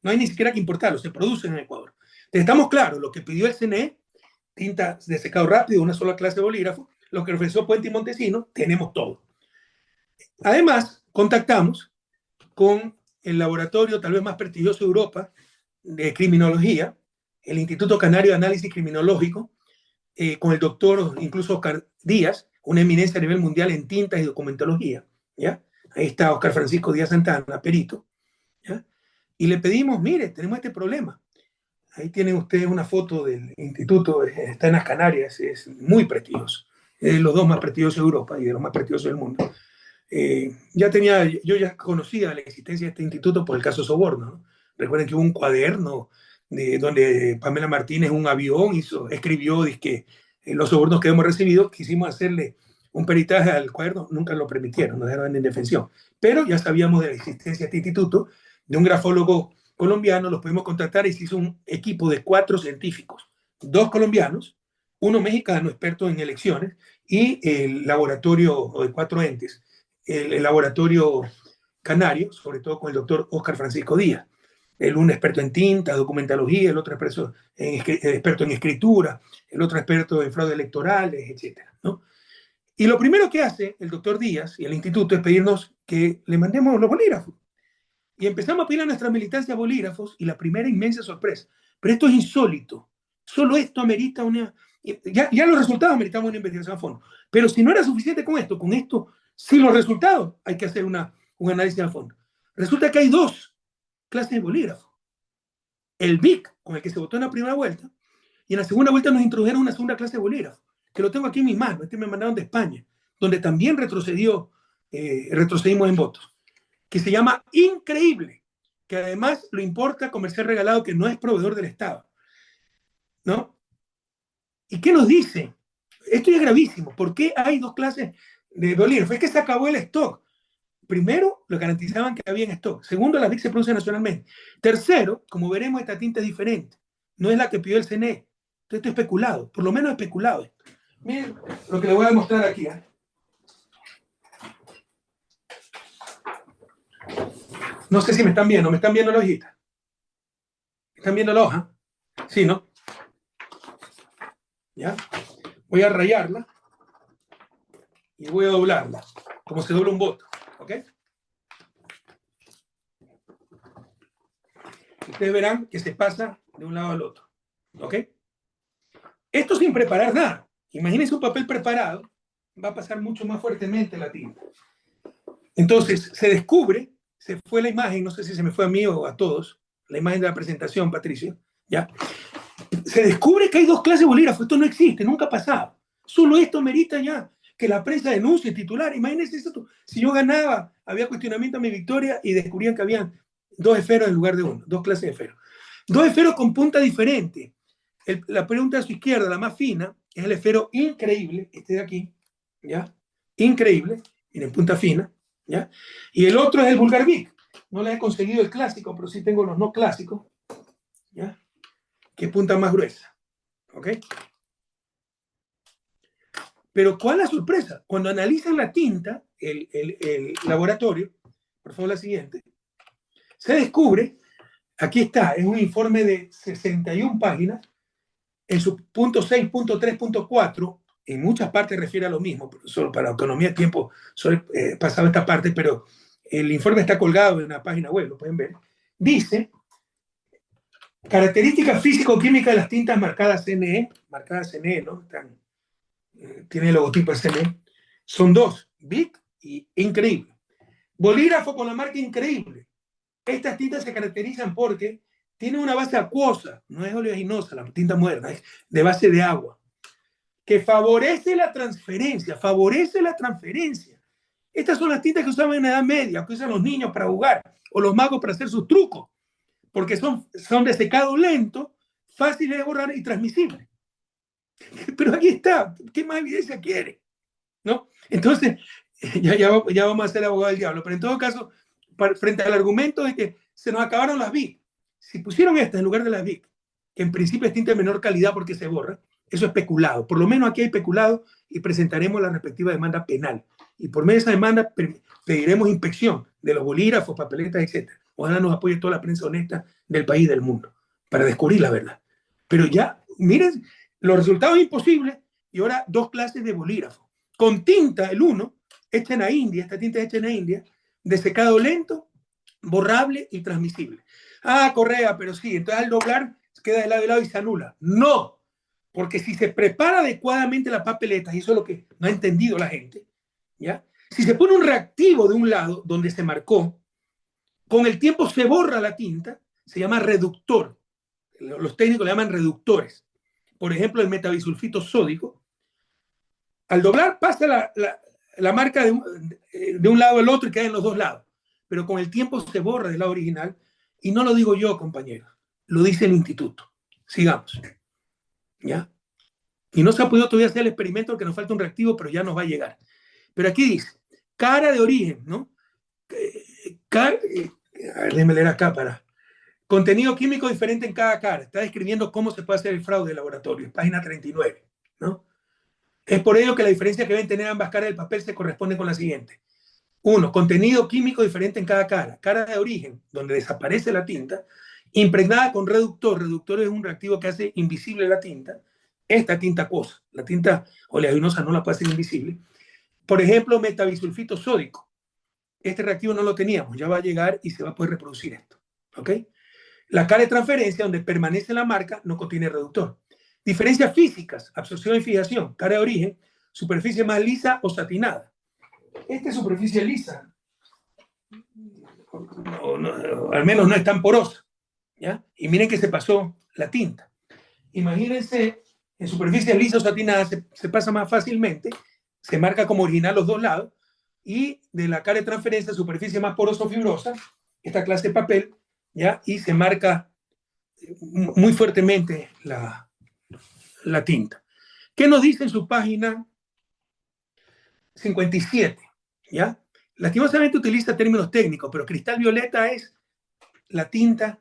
A: No hay ni siquiera que importarlos, se producen en Ecuador. Entonces, estamos claros, lo que pidió el CNE, tinta de secado rápido, una sola clase de bolígrafo, lo que ofreció Puente y Montesino, tenemos todo. Además, contactamos con el laboratorio tal vez más prestigioso de Europa de criminología, el Instituto Canario de Análisis Criminológico, con el doctor incluso Oscar Díaz, una eminencia a nivel mundial en tintas y documentología. ¿Ya? Ahí está Oscar Francisco Díaz Santana, perito. ¿Ya? Y le pedimos, mire, tenemos este problema. Ahí tienen ustedes una foto del instituto, está en las Canarias, es muy prestigioso. Es de los dos más prestigiosos de Europa y de los más prestigiosos del mundo. Yo ya conocía la existencia de este instituto por el caso Soborno, ¿no? Recuerden que hubo un cuaderno donde Pamela Martínez, un avión, escribió que los sobornos que hemos recibido, quisimos hacerle un peritaje al cuaderno, nunca lo permitieron, nos dejaron en indefensión. Pero ya sabíamos de la existencia de este instituto, de un grafólogo colombiano, los pudimos contactar y se hizo un equipo de 4 científicos, 2 colombianos, 1 mexicano, experto en elecciones, y el laboratorio de 4 entes, el laboratorio canario, sobre todo con el doctor Oscar Francisco Díaz. El uno experto en tinta, documentalogía, el otro experto en escritura, el otro experto en fraude electorales, etc. ¿No? Y lo primero que hace el doctor Díaz y el instituto es pedirnos que le mandemos los bolígrafos. Y empezamos a pedir a nuestra militancia bolígrafos y la primera inmensa sorpresa. Pero esto es insólito. Solo esto amerita una... Ya los resultados ameritaban una investigación a fondo. Pero si no era suficiente con esto, sin los resultados, hay que hacer un análisis a fondo. Resulta que hay 2 clases de bolígrafo. El BIC, con el que se votó en la primera vuelta, y en la segunda vuelta nos introdujeron una segunda clase de bolígrafo, que lo tengo aquí en mis manos, me mandaron de España, donde también retrocedimos en votos, que se llama Increíble, que además lo importa Comercial Regalado, que no es proveedor del Estado. ¿No? ¿Y qué nos dice? Esto es gravísimo. ¿Por qué hay 2 clases de bolígrafos? Es que se acabó el stock. Primero, lo garantizaban que había en stock. Segundo, las BIC se producen nacionalmente. Tercero, como veremos, esta tinta es diferente. No es la que pidió el CNE. Entonces, esto es especulado. Por lo menos especulado. Miren lo que le voy a demostrar aquí. No sé si me están viendo la hojita. ¿Están viendo la hoja? Sí, ¿no? ¿Ya? Voy a rayarla y voy a doblarla, como se dobla un voto. ¿Ok? Ustedes verán que se pasa de un lado al otro. ¿Ok? Esto sin preparar nada. Imagínense un papel preparado, va a pasar mucho más fuertemente la tinta. Entonces, se descubre, se fue la imagen, no sé si se me fue a mí o a todos, la imagen de la presentación, Patricio, ¿ya? Se descubre que hay dos clases de bolígrafos, esto no existe, nunca ha pasado. Solo esto merita ya que la prensa denuncie titular. Imagínense esto, si yo ganaba, había cuestionamiento a mi victoria y descubrían que habían dos esferos en lugar de uno, dos clases de esferos. Dos esferos con punta diferente. La pregunta a su izquierda, la más fina, es el esfero increíble, este de aquí, ¿ya? Increíble, miren, punta fina, ¿ya? Y el otro es el Vulgar Vic. No le he conseguido el clásico, pero sí tengo los no clásicos, ¿ya? Que punta más gruesa, ¿ok? Pero ¿cuál es la sorpresa? Cuando analizan la tinta, el laboratorio, por favor la siguiente, se descubre, aquí está, es un informe de 61 páginas, en su punto 6.3.4, en muchas partes refiere a lo mismo, solo para economía de tiempo, solo he pasado esta parte, pero el informe está colgado en una página web, lo pueden ver. Dice, características físico-químicas de las tintas marcadas CNE, ¿no? Tiene el logotipo CNE, son dos, Bic y Increíble. Bolígrafo con la marca Increíble. Estas tintas se caracterizan porque tienen una base acuosa, no es oleaginosa, la tinta moderna, es de base de agua, que favorece la transferencia, Estas son las tintas que usaban en la Edad Media, que usan los niños para jugar, o los magos para hacer sus trucos, porque son de secado lento, fáciles de borrar y transmisibles. Pero aquí está, ¿qué más evidencia quiere? ¿No? Entonces, ya vamos a ser abogado del diablo, pero en todo caso, frente al argumento de que se nos acabaron las BIC, si pusieron esta en lugar de las BIC, que en principio es tinta de menor calidad porque se borra, eso es peculado. Por lo menos aquí hay peculado y presentaremos la respectiva demanda penal. Y por medio de esa demanda pediremos inspección de los bolígrafos, papeletas, etc. Ojalá nos apoye toda la prensa honesta del país y del mundo para descubrir la verdad. Pero ya, miren, los resultados imposibles y ahora dos clases de bolígrafo. Con tinta, el uno, hecha en la India, esta tinta es hecha en la India, de secado lento, borrable y transmisible. Ah, Correa, pero sí, entonces al doblar queda de lado y se anula. No, porque si se prepara adecuadamente la papeleta, y eso es lo que no ha entendido la gente, ¿ya? Si se pone un reactivo de un lado donde se marcó, con el tiempo se borra la tinta, se llama reductor. Los técnicos le llaman reductores. Por ejemplo, el metabisulfito sódico, al doblar pasa la marca de un lado al otro y queda en los dos lados. Pero con el tiempo se borra del lado original. Y no lo digo yo, compañeros. Lo dice el instituto. Sigamos. ¿Ya? Y no se ha podido todavía hacer el experimento porque nos falta un reactivo, pero ya nos va a llegar. Pero aquí dice, cara de origen, ¿no? A ver, déjame leer acá para... Contenido químico diferente en cada cara. Está describiendo cómo se puede hacer el fraude de laboratorio. Página 39, ¿no? Es por ello que la diferencia que deben tener ambas caras del papel se corresponde con la siguiente. Uno, contenido químico diferente en cada cara. Cara de origen, donde desaparece la tinta, impregnada con reductor. Reductor es un reactivo que hace invisible la tinta. Esta tinta acuosa, la tinta oleaginosa no la puede hacer invisible. Por ejemplo, metabisulfito sódico. Este reactivo no lo teníamos, ya va a llegar y se va a poder reproducir esto. ¿Ok? La cara de transferencia, donde permanece la marca, no contiene reductor. Diferencias físicas, absorción y fijación. Cara de origen, superficie más lisa o satinada. Esta es superficie lisa, al menos no es tan porosa, ¿ya? Y miren que se pasó la tinta. Imagínense, en superficie lisa o satinada se pasa más fácilmente, se marca como original los dos lados, y de la cara de transferencia, superficie más porosa o fibrosa, esta clase de papel, ¿ya? Y se marca muy fuertemente la tinta. ¿Qué nos dice en su página 57? ¿Ya? Lastimosamente utiliza términos técnicos, pero cristal violeta es la tinta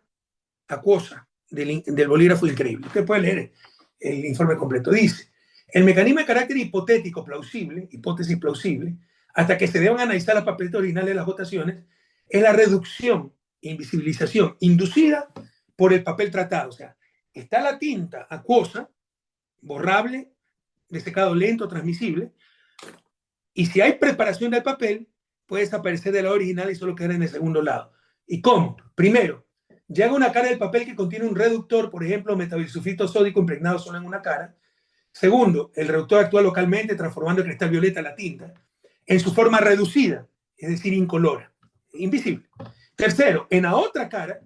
A: acuosa del bolígrafo Increíble. Usted puede leer el informe completo. Dice, El mecanismo de carácter hipotético plausible, hipótesis plausible, hasta que se deban analizar las papeletas originales de las votaciones, es la reducción e invisibilización inducida por el papel tratado. O sea, está la tinta acuosa, borrable, de secado lento, transmisible, y si hay preparación del papel, puede desaparecer de la original y solo quedar en el segundo lado. ¿Y cómo? Primero, llega una cara del papel que contiene un reductor, por ejemplo, metabisulfito sódico impregnado solo en una cara. Segundo, el reductor actúa localmente transformando el cristal violeta la tinta en su forma reducida, es decir, incolora, invisible. Tercero, en la otra cara,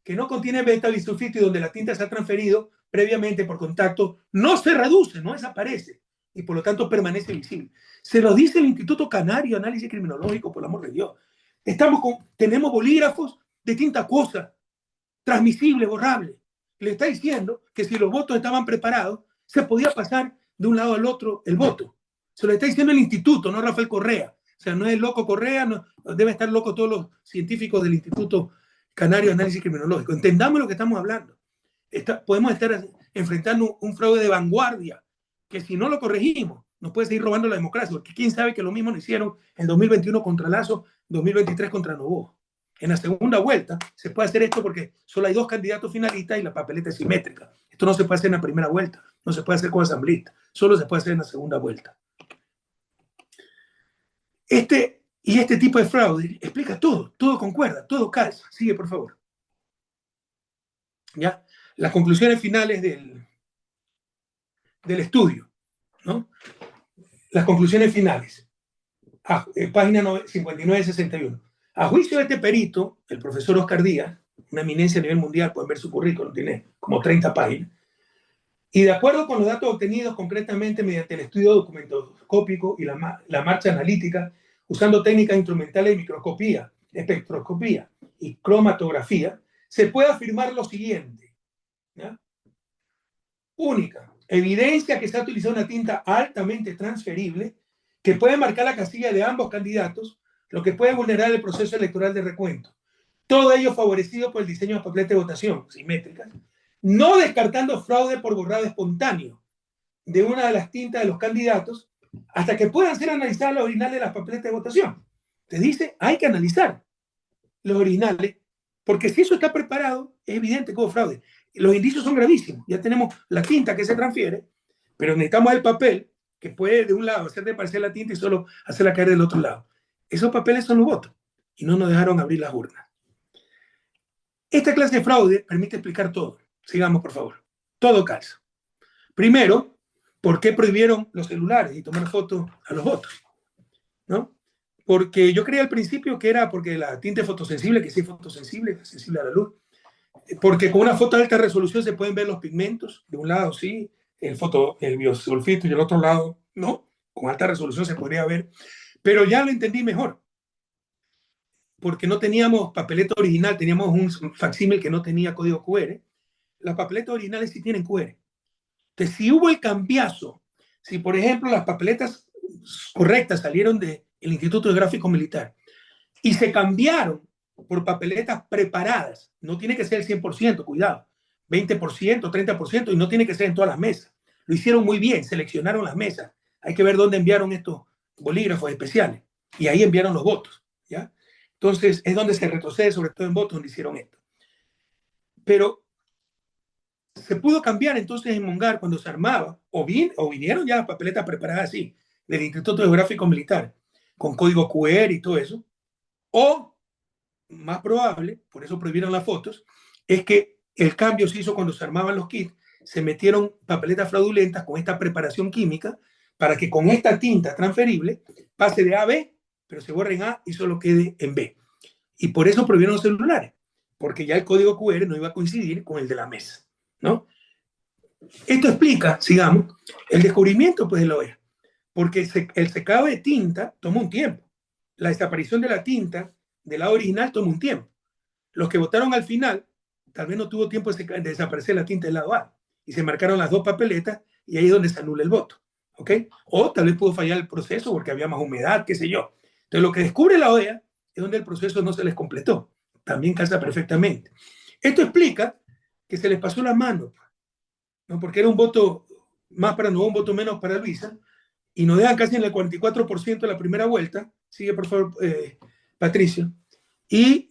A: que no contiene metabisulfito y donde la tinta se ha transferido previamente por contacto, no se reduce, no desaparece y por lo tanto permanece visible. Se lo dice el Instituto Canario de Análisis Criminológico, por el amor de Dios. Tenemos bolígrafos de tinta acuosa, transmisible, borrable. Le está diciendo que si los votos estaban preparados, se podía pasar de un lado al otro el voto. Se lo está diciendo el instituto, no Rafael Correa. O sea, no es loco Correa, no, deben estar locos todos los científicos del Instituto Canario de Análisis Criminológico. Entendamos lo que estamos hablando. Podemos estar enfrentando un fraude de vanguardia, que si no lo corregimos, nos puede seguir robando la democracia, porque quién sabe que lo mismo lo hicieron en 2021 contra Lazo, 2023 contra Novoa. En la segunda vuelta se puede hacer esto porque solo hay 2 candidatos finalistas y la papeleta es simétrica. Esto no se puede hacer en la primera vuelta, no se puede hacer con asambleístas, solo se puede hacer en la segunda vuelta. Este tipo de fraude explica todo, todo concuerda, todo calza. Sigue, por favor. ¿Ya? Las conclusiones finales del estudio, ¿no? Las conclusiones finales. Página 59-61. A juicio de este perito, el profesor Oscar Díaz, una eminencia a nivel mundial, pueden ver su currículum, tiene como 30 páginas, y de acuerdo con los datos obtenidos concretamente mediante el estudio documentoscópico y la marcha analítica, usando técnicas instrumentales de microscopía, espectroscopía y cromatografía, se puede afirmar lo siguiente. ¿Ya? Única, evidencia que se ha utilizado una tinta altamente transferible que puede marcar la casilla de ambos candidatos, lo que puede vulnerar el proceso electoral de recuento. Todo ello favorecido por el diseño de papeletas de votación simétricas, no descartando fraude por borrado espontáneo de una de las tintas de los candidatos hasta que puedan ser analizadas los originales de las papeletas de votación. Te dice, hay que analizar los originales, porque si eso está preparado, es evidente que hubo fraude. Los indicios son gravísimos. Ya tenemos la tinta que se transfiere, pero necesitamos el papel que puede de un lado hacer desaparecer la tinta y solo hacerla caer del otro lado. Esos papeles son los votos y no nos dejaron abrir las urnas. Esta clase de fraude permite explicar todo. Sigamos, por favor. Todo calza. Primero, ¿por qué prohibieron los celulares y tomar fotos a los votos? ¿No? Porque yo creía al principio que era porque la tinta es fotosensible, que sí es fotosensible, es sensible a la luz. Porque con una foto de alta resolución se pueden ver los pigmentos. De un lado, sí, el biosulfito y el otro lado, no. Con alta resolución se podría ver. Pero ya lo entendí mejor. Porque no teníamos papeleta original, teníamos un facsímil que no tenía código QR. Las papeletas originales sí tienen QR. Entonces, si hubo el cambiazo, si por ejemplo las papeletas correctas salieron del Instituto de Gráfico Militar y se cambiaron por papeletas preparadas, no tiene que ser el 100%, cuidado, 20%, 30%, y no tiene que ser en todas las mesas. Lo hicieron muy bien, seleccionaron las mesas. Hay que ver dónde enviaron estos bolígrafos especiales y ahí enviaron los votos, ¿ya? Entonces, es donde se retrocede, sobre todo en votos, donde hicieron esto. Pero se pudo cambiar entonces en Mongar cuando se armaba, o vinieron ya las papeletas preparadas así, del Instituto Geográfico Militar, con código QR y todo eso, o más probable, por eso prohibieron las fotos, es que el cambio se hizo cuando se armaban los kits, se metieron papeletas fraudulentas con esta preparación química para que con esta tinta transferible pase de A a B, pero se borre en A y solo quede en B. Y por eso prohibieron los celulares, porque ya el código QR no iba a coincidir con el de la mesa, ¿no? Esto explica, sigamos, el descubrimiento pues de la OEA, porque el secado de tinta toma un tiempo. La desaparición de la tinta del lado original toma un tiempo. Los que votaron al final, tal vez no tuvo tiempo de desaparecer la tinta del lado A y se marcaron las 2 papeletas y ahí es donde se anula el voto, ¿ok? O tal vez pudo fallar el proceso porque había más humedad, qué sé yo. Entonces lo que descubre la OEA es donde el proceso no se les completó. También calza perfectamente. Esto explica que se les pasó la mano, ¿no? Porque era un voto más para Novoa, un voto menos para Luisa, y nos dejan casi en el 44% de la primera vuelta. Sigue, por favor, Patricio. Y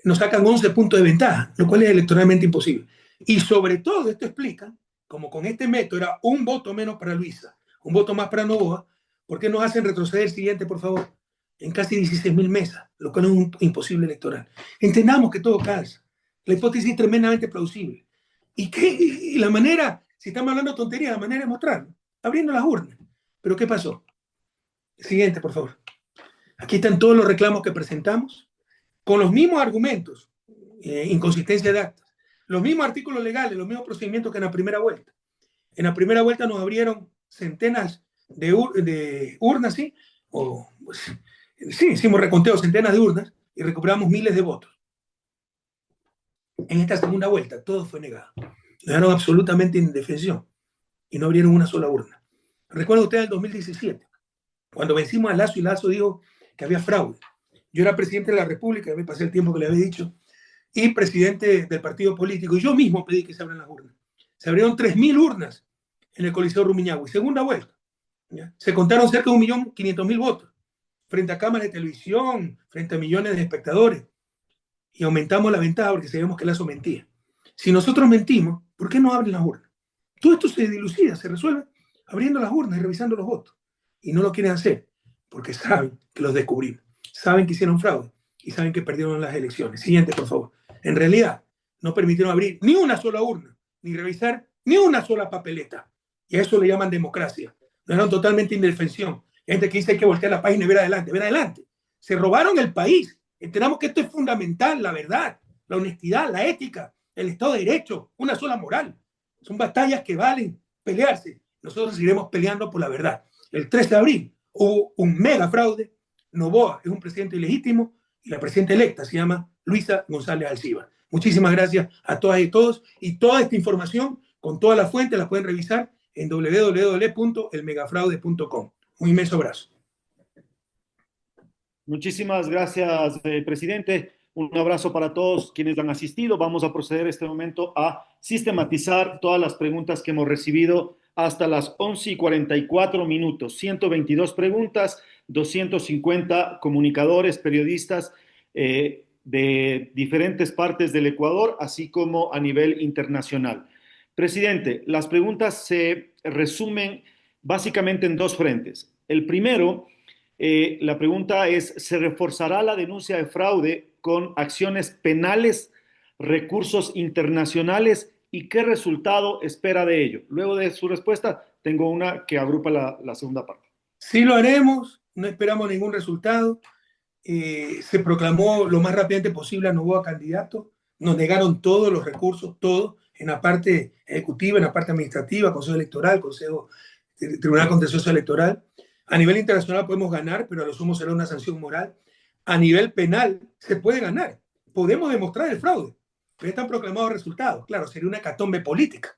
A: nos sacan 11 puntos de ventaja, lo cual es electoralmente imposible. Y sobre todo esto explica, como con este método era un voto menos para Luisa, un voto más para Novoa, ¿por qué nos hacen retroceder el siguiente, por favor? En casi 16.000 mesas, lo cual es un imposible electoral. Entendamos que todo calza. La hipótesis es tremendamente plausible. Y la manera, si estamos hablando de tontería, la manera de mostrarlo, abriendo las urnas. ¿Pero qué pasó? Siguiente, por favor. Aquí están todos los reclamos que presentamos, con los mismos argumentos, inconsistencia de actas, los mismos artículos legales, los mismos procedimientos que en la primera vuelta. En la primera vuelta nos abrieron centenas de urnas, ¿sí? Pues, sí, hicimos reconteo, centenas de urnas y recuperamos miles de votos. En esta segunda vuelta todo fue negado. Dejaron absolutamente indefensión y no abrieron una sola urna. Recuerda usted el 2017, cuando vencimos a Lazo y Lazo dijo que había fraude. Yo era presidente de la República, ya me pasé el tiempo que le había dicho, y presidente del partido político, y yo mismo pedí que se abran las urnas. Se abrieron 3.000 urnas en el Coliseo Rumiñahui, segunda vuelta. ¿Ya? Se contaron cerca de 1.500.000 votos, frente a cámaras de televisión, frente a millones de espectadores, y aumentamos la ventaja porque sabíamos que Lazo mentía. Si nosotros mentimos, ¿por qué no abren las urnas? Todo esto se dilucida, se resuelve abriendo las urnas y revisando los votos. Y no lo quieren hacer porque saben que los descubrimos, saben que hicieron fraude y saben que perdieron las elecciones. Siguiente, por favor. En realidad, no permitieron abrir ni una sola urna, ni revisar ni una sola papeleta. Y a eso le llaman democracia. No eran totalmente indefensión. Hay gente que dice que hay que voltear la página y ver adelante. Ver adelante. Se robaron el país. Enteramos que esto es fundamental, la verdad, la honestidad, la ética, el Estado de Derecho, una sola moral. Son batallas que valen pelearse. Nosotros seguiremos peleando por la verdad. El 13 de abril hubo un mega fraude. Novoa es un presidente ilegítimo y la presidenta electa se llama Luisa González Alcíbar. Muchísimas gracias a todas y todos. Y toda esta información, con todas las fuentes, la pueden revisar en www.elmegafraude.com. Un inmenso abrazo.
B: Muchísimas gracias, presidente. Un abrazo para todos quienes han asistido. Vamos a proceder en este momento a sistematizar todas las preguntas que hemos recibido hasta las 11:44. 122 preguntas, 250 comunicadores, periodistas de diferentes partes del Ecuador, así como a nivel internacional. Presidente, las preguntas se resumen básicamente en dos frentes. El primero, la pregunta es, ¿se reforzará la denuncia de fraude con acciones penales, recursos internacionales y qué resultado espera de ello? Luego de su respuesta, tengo una que agrupa la segunda parte.
A: Sí lo haremos, no esperamos ningún resultado. Se proclamó lo más rápidamente posible a Novoa candidato. Nos negaron todos los recursos, todos, en la parte ejecutiva, en la parte administrativa, Consejo Electoral, Tribunal Contencioso Electoral. A nivel internacional podemos ganar, pero a lo sumo será una sanción moral. A nivel penal se puede ganar. Podemos demostrar el fraude, pero están proclamados resultados. Claro, sería una hecatombe política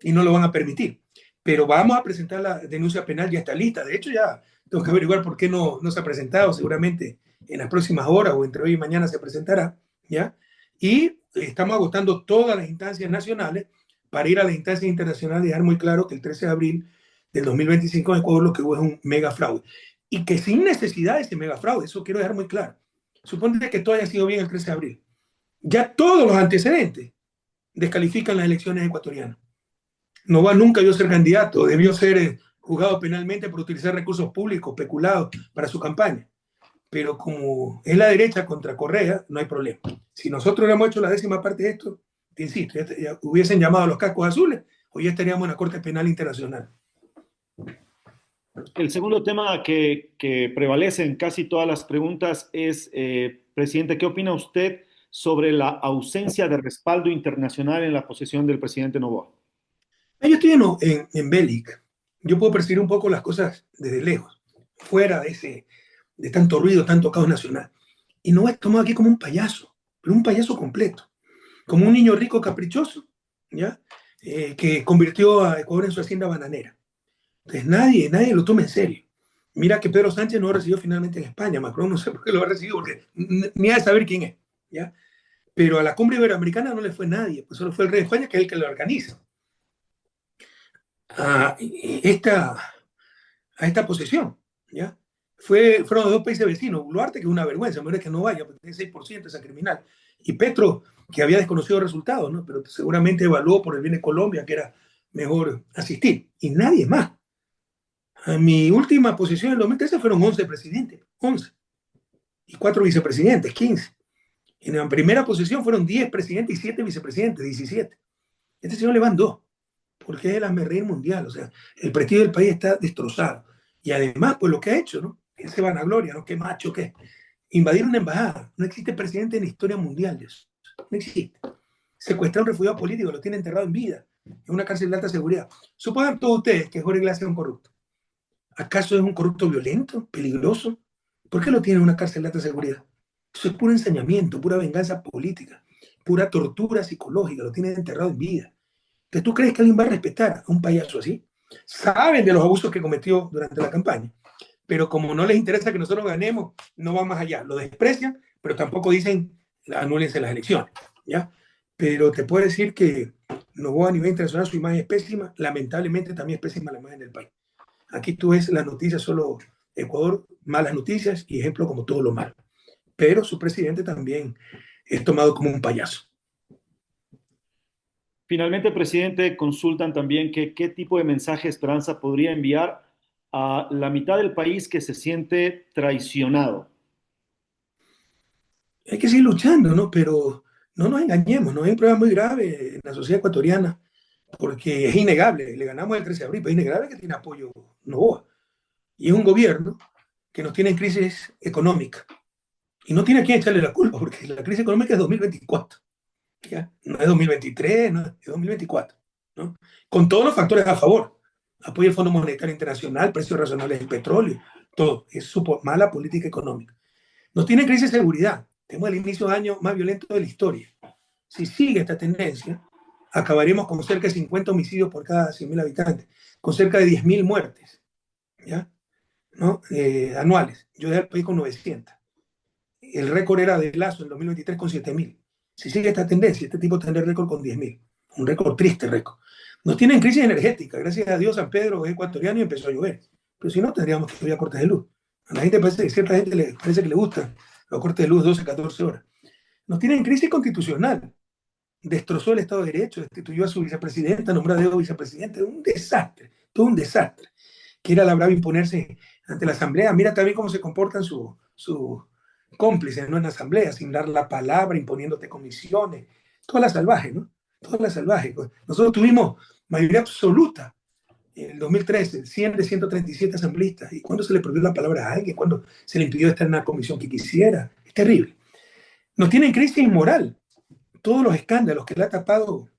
A: y no lo van a permitir. Pero vamos a presentar la denuncia penal, ya está lista. De hecho, ya tengo que averiguar por qué no se ha presentado. Seguramente en las próximas horas o entre hoy y mañana se presentará. ¿Ya? Y estamos agotando todas las instancias nacionales para ir a las instancias internacionales y dejar muy claro que el 13 de abril del 2025 en Ecuador lo que hubo es un mega fraude. Y que sin necesidad de ese mega fraude, eso quiero dejar muy claro. Suponte que todo haya sido bien el 13 de abril. Ya todos los antecedentes descalifican las elecciones ecuatorianas. Novoa nunca debió ser candidato, debió ser juzgado penalmente por utilizar recursos públicos peculados para su campaña. Pero como es la derecha contra Correa, no hay problema. Si nosotros hubiéramos hecho la décima parte de esto, te insisto, ya hubiesen llamado a los cascos azules o ya estaríamos en la Corte Penal Internacional.
B: El segundo tema que prevalece en casi todas las preguntas es, presidente, ¿qué opina usted sobre la ausencia de respaldo internacional en la posesión del presidente Noboa?
A: Yo estoy en Bélic. Yo puedo percibir un poco las cosas desde lejos, fuera de tanto ruido, tanto caos nacional. Y Noboa es tomado aquí como un payaso, pero un payaso completo, como un niño rico caprichoso, ¿ya? Que convirtió a Ecuador en su hacienda bananera. Entonces nadie lo toma en serio. Mira que Pedro Sánchez no lo recibió finalmente en España, Macron no sé por qué lo ha recibido, porque ni ha de saber quién es, ¿ya? Pero a la cumbre iberoamericana no le fue nadie, pues solo fue el rey de España, que es el que lo organiza. a esta posesión, ¿ya? Fueron los dos países vecinos, Boluarte, que es una vergüenza, mejor es que no vaya, porque tiene 6% esa criminal, y Petro, que había desconocido resultados, ¿no? Pero seguramente evaluó por el bien de Colombia que era mejor asistir, y nadie más. A mi última posición en el 2013 fueron 11 presidentes, 11, y 4 vicepresidentes, 15. En la primera posición fueron 10 presidentes y 7 vicepresidentes, 17. Este señor le van 2, porque es el hazmerreír mundial, o sea, el prestigio del país está destrozado. Y además, pues lo que ha hecho, ¿no? Ese vanagloria, ¿no? Qué macho, qué. Invadir una embajada. No existe presidente en la historia mundial de eso. No existe. Secuestrar a un refugiado político, lo tiene enterrado en vida, en una cárcel de alta seguridad. Supongan todos ustedes que Jorge Glass es un corrupto. ¿Acaso es un corrupto violento, peligroso? ¿Por qué lo tiene en una cárcel de alta seguridad? Eso es puro ensañamiento, pura venganza política, pura tortura psicológica, lo tiene enterrado en vida. ¿Que tú crees que alguien va a respetar a un payaso así? Saben de los abusos que cometió durante la campaña, pero como no les interesa que nosotros ganemos, no va más allá. Lo desprecian, pero tampoco dicen anúlense las elecciones, ¿ya? Pero te puedo decir que Noboa a nivel internacional su imagen es pésima, lamentablemente también es pésima la imagen del país. Aquí tú ves las noticias, solo Ecuador, malas noticias y ejemplo como todo lo malo. Pero su presidente también es tomado como un payaso.
B: Finalmente, presidente, consultan también que qué tipo de mensaje Esperanza podría enviar a la mitad del país que se siente traicionado.
A: Hay que seguir luchando, ¿no? Pero no nos engañemos, ¿no? Hay un problema muy grave en la sociedad ecuatoriana, porque es innegable, le ganamos el 13 de abril, pero es innegable que tiene apoyo Novoa. Y es un gobierno que nos tiene en crisis económica. Y no tiene a quién echarle la culpa, porque la crisis económica es 2024. ¿Ya? No es 2023, no, es 2024. ¿No? Con todos los factores a favor. Apoyo del Fondo Monetario Internacional, precios razonables del petróleo, todo. Es su mala política económica. Nos tiene crisis de seguridad. Tenemos el inicio de año más violento de la historia. Si sigue esta tendencia, acabaremos con cerca de 50 homicidios por cada 100.000 habitantes, con cerca de 10.000 muertes, ¿ya? ¿No? Anuales. Yo dejé el país con 900. El récord era de Lazo en 2023 con 7.000. Si sigue esta tendencia, este tipo tendrá récord con 10.000. Un récord triste récord. Nos tienen crisis energética. Gracias a Dios San Pedro es ecuatoriano y empezó a llover. Pero si no, tendríamos que había cortes de luz. A la gente parece, cierta gente le parece que le gustan los cortes de luz 12, 14 horas. Nos tienen crisis constitucional. Destrozó el Estado de Derecho, destituyó a su vicepresidenta, nombró a Diego vicepresidente. Un desastre, todo un desastre. Quiere a la brava imponerse ante la Asamblea. Mira también cómo se comportan sus cómplices, ¿no? En la Asamblea, sin dar la palabra, imponiéndote comisiones. Toda la salvaje, ¿no? Toda la salvaje. Nosotros tuvimos mayoría absoluta en el 2013, 100 de 137 asambleístas. ¿Y cuándo se le prohibió la palabra a alguien? ¿Cuándo se le impidió estar en una comisión que quisiera? Es terrible. Nos tienen crisis moral. Todos los escándalos que le ha tapado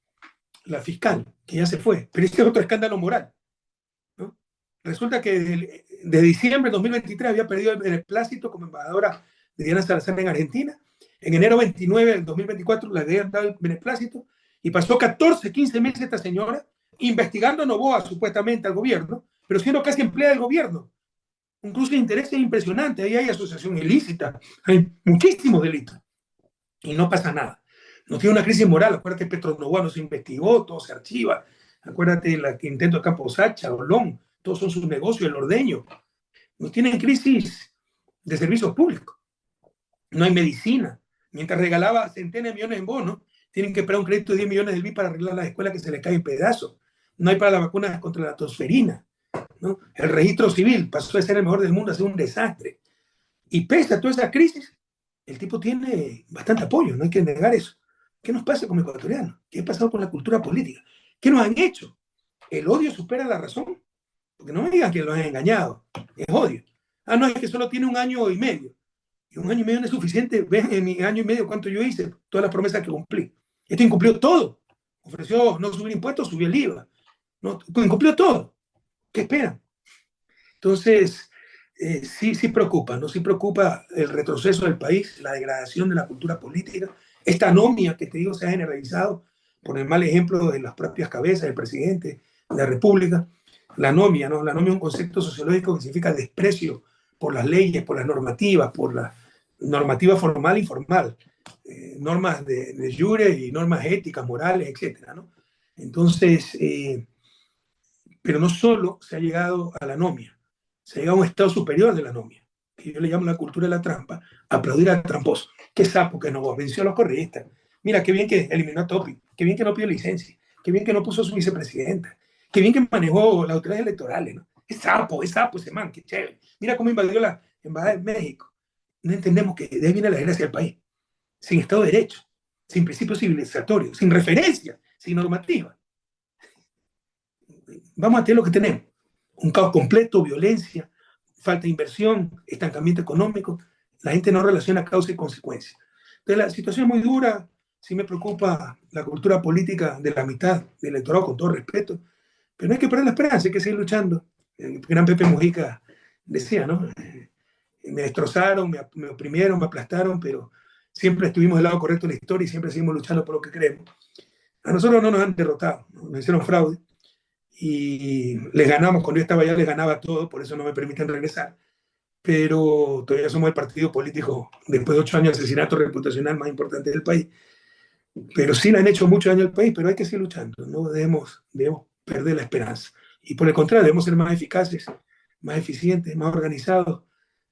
A: la fiscal, que ya se fue. Pero este es otro escándalo moral, ¿no? Resulta que de diciembre de 2023 había perdido el beneplácito como embajadora de Diana Salazar en Argentina. En enero 29 del 2024 le habían dado el beneplácito y pasó 14, 15 meses esta señora investigando a Noboa supuestamente al gobierno, pero siendo casi empleada del gobierno. Un cruce de intereses impresionante. Ahí hay asociación ilícita, hay muchísimos delitos y no pasa nada. Nos tiene una crisis moral. Acuérdate, Petronovoa no se investigó, todo se archiva. Acuérdate el intento de Campo Sacha, Olón, todos son sus negocios, el ordeño. Nos tienen crisis de servicios públicos. No hay medicina. Mientras regalaba centenas de millones en bonos, tienen que esperar un crédito de 10 millones del BID para arreglar las escuelas que se les caen en pedazos. No hay para las vacunas contra la tosferina, ¿no? El registro civil pasó de ser el mejor del mundo a ser un desastre. Y pese a toda esa crisis, el tipo tiene bastante apoyo, no hay que negar eso. ¿Qué nos pasa como ecuatorianos? ¿Qué ha pasado con la cultura política? ¿Qué nos han hecho? El odio supera la razón. Porque no me digan que lo han engañado. Es odio. Ah, no, es que solo tiene un año y medio. Y un año y medio no es suficiente. Ven en mi año y medio cuánto yo hice, todas las promesas que cumplí. Este incumplió todo. Ofreció no subir impuestos, subió el IVA. No, incumplió todo. ¿Qué esperan? Entonces, sí preocupa, ¿no? Sí preocupa el retroceso del país, la degradación de la cultura política, esta anomia que te digo se ha generalizado por el mal ejemplo de las propias cabezas del presidente de la República. La anomia, ¿no? La anomia es un concepto sociológico que significa desprecio por las leyes, por las normativas, por la normativa formal e informal, normas de jure y normas éticas, morales, etcétera, ¿no? Entonces, Pero no solo se ha llegado a la anomia, se ha llegado a un estado superior de la anomia, que yo le llamo la cultura de la trampa, aplaudir al tramposo. Qué sapo que no venció a los correístas. Mira, qué bien que eliminó a Topi, qué bien que no pidió licencia, qué bien que no puso a su vicepresidenta, qué bien que manejó las autoridades electorales, ¿no? Es sapo ese man, qué chévere. Mira cómo invadió la embajada de México. No entendemos que de ahí viene la desgracia del país. Sin Estado de Derecho, sin principios civilizatorios, sin referencia, sin normativa. Vamos a tener lo que tenemos. Un caos completo, violencia, falta de inversión, estancamiento económico. La gente no relaciona causa y consecuencia. Entonces la situación es muy dura. Sí me preocupa la cultura política de la mitad del electorado, con todo respeto. Pero no hay que perder la esperanza, hay que seguir luchando. El gran Pepe Mujica decía, ¿no? Me destrozaron, me oprimieron, me aplastaron, pero siempre estuvimos del lado correcto de la historia y siempre seguimos luchando por lo que creemos. A nosotros no nos han derrotado, nos hicieron fraude y les ganamos. Cuando yo estaba allá les ganaba todo, por eso no me permiten regresar. Pero todavía somos el partido político, después de 8 años de asesinato reputacional más importante del país. Pero sí le han hecho mucho daño al país, pero hay que seguir luchando, no debemos perder la esperanza. Y por el contrario, debemos ser más eficaces, más eficientes, más organizados,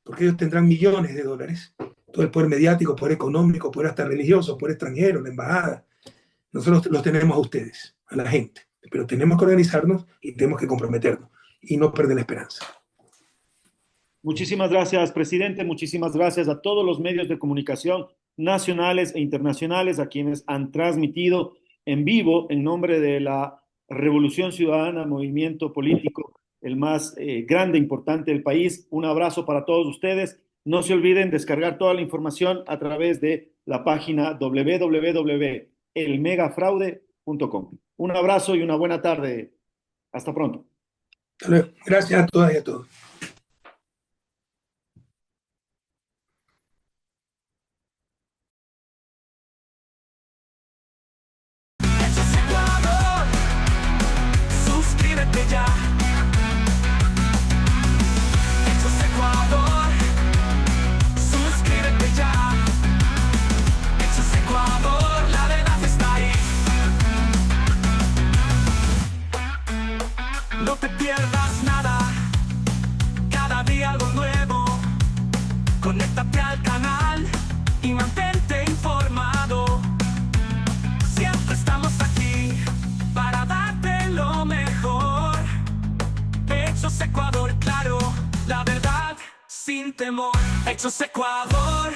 A: porque ellos tendrán millones de dólares, todo el poder mediático, poder económico, poder hasta religioso, poder extranjero, la embajada. Nosotros los tenemos a ustedes, a la gente, pero tenemos que organizarnos y tenemos que comprometernos y no perder la esperanza.
B: Muchísimas gracias, presidente. Muchísimas gracias a todos los medios de comunicación nacionales e internacionales, a quienes han transmitido en vivo en nombre de la Revolución Ciudadana, movimiento político el más grande e importante del país. Un abrazo para todos ustedes. No se olviden descargar toda la información a través de la página www.elmegafraude.com. Un abrazo y una buena tarde. Hasta pronto.
A: Gracias a todas y a todos.
C: Ya. Hechos Ecuador, suscríbete ya. Hechos Ecuador, la verdad está ahí. No te pierdas nada, cada día algo nuevo. Conéctate al canal y mantente informado. Siempre estamos aquí para darte lo mejor. Hechos Ecuador, claro, la verdad sin temor. Hechos Ecuador.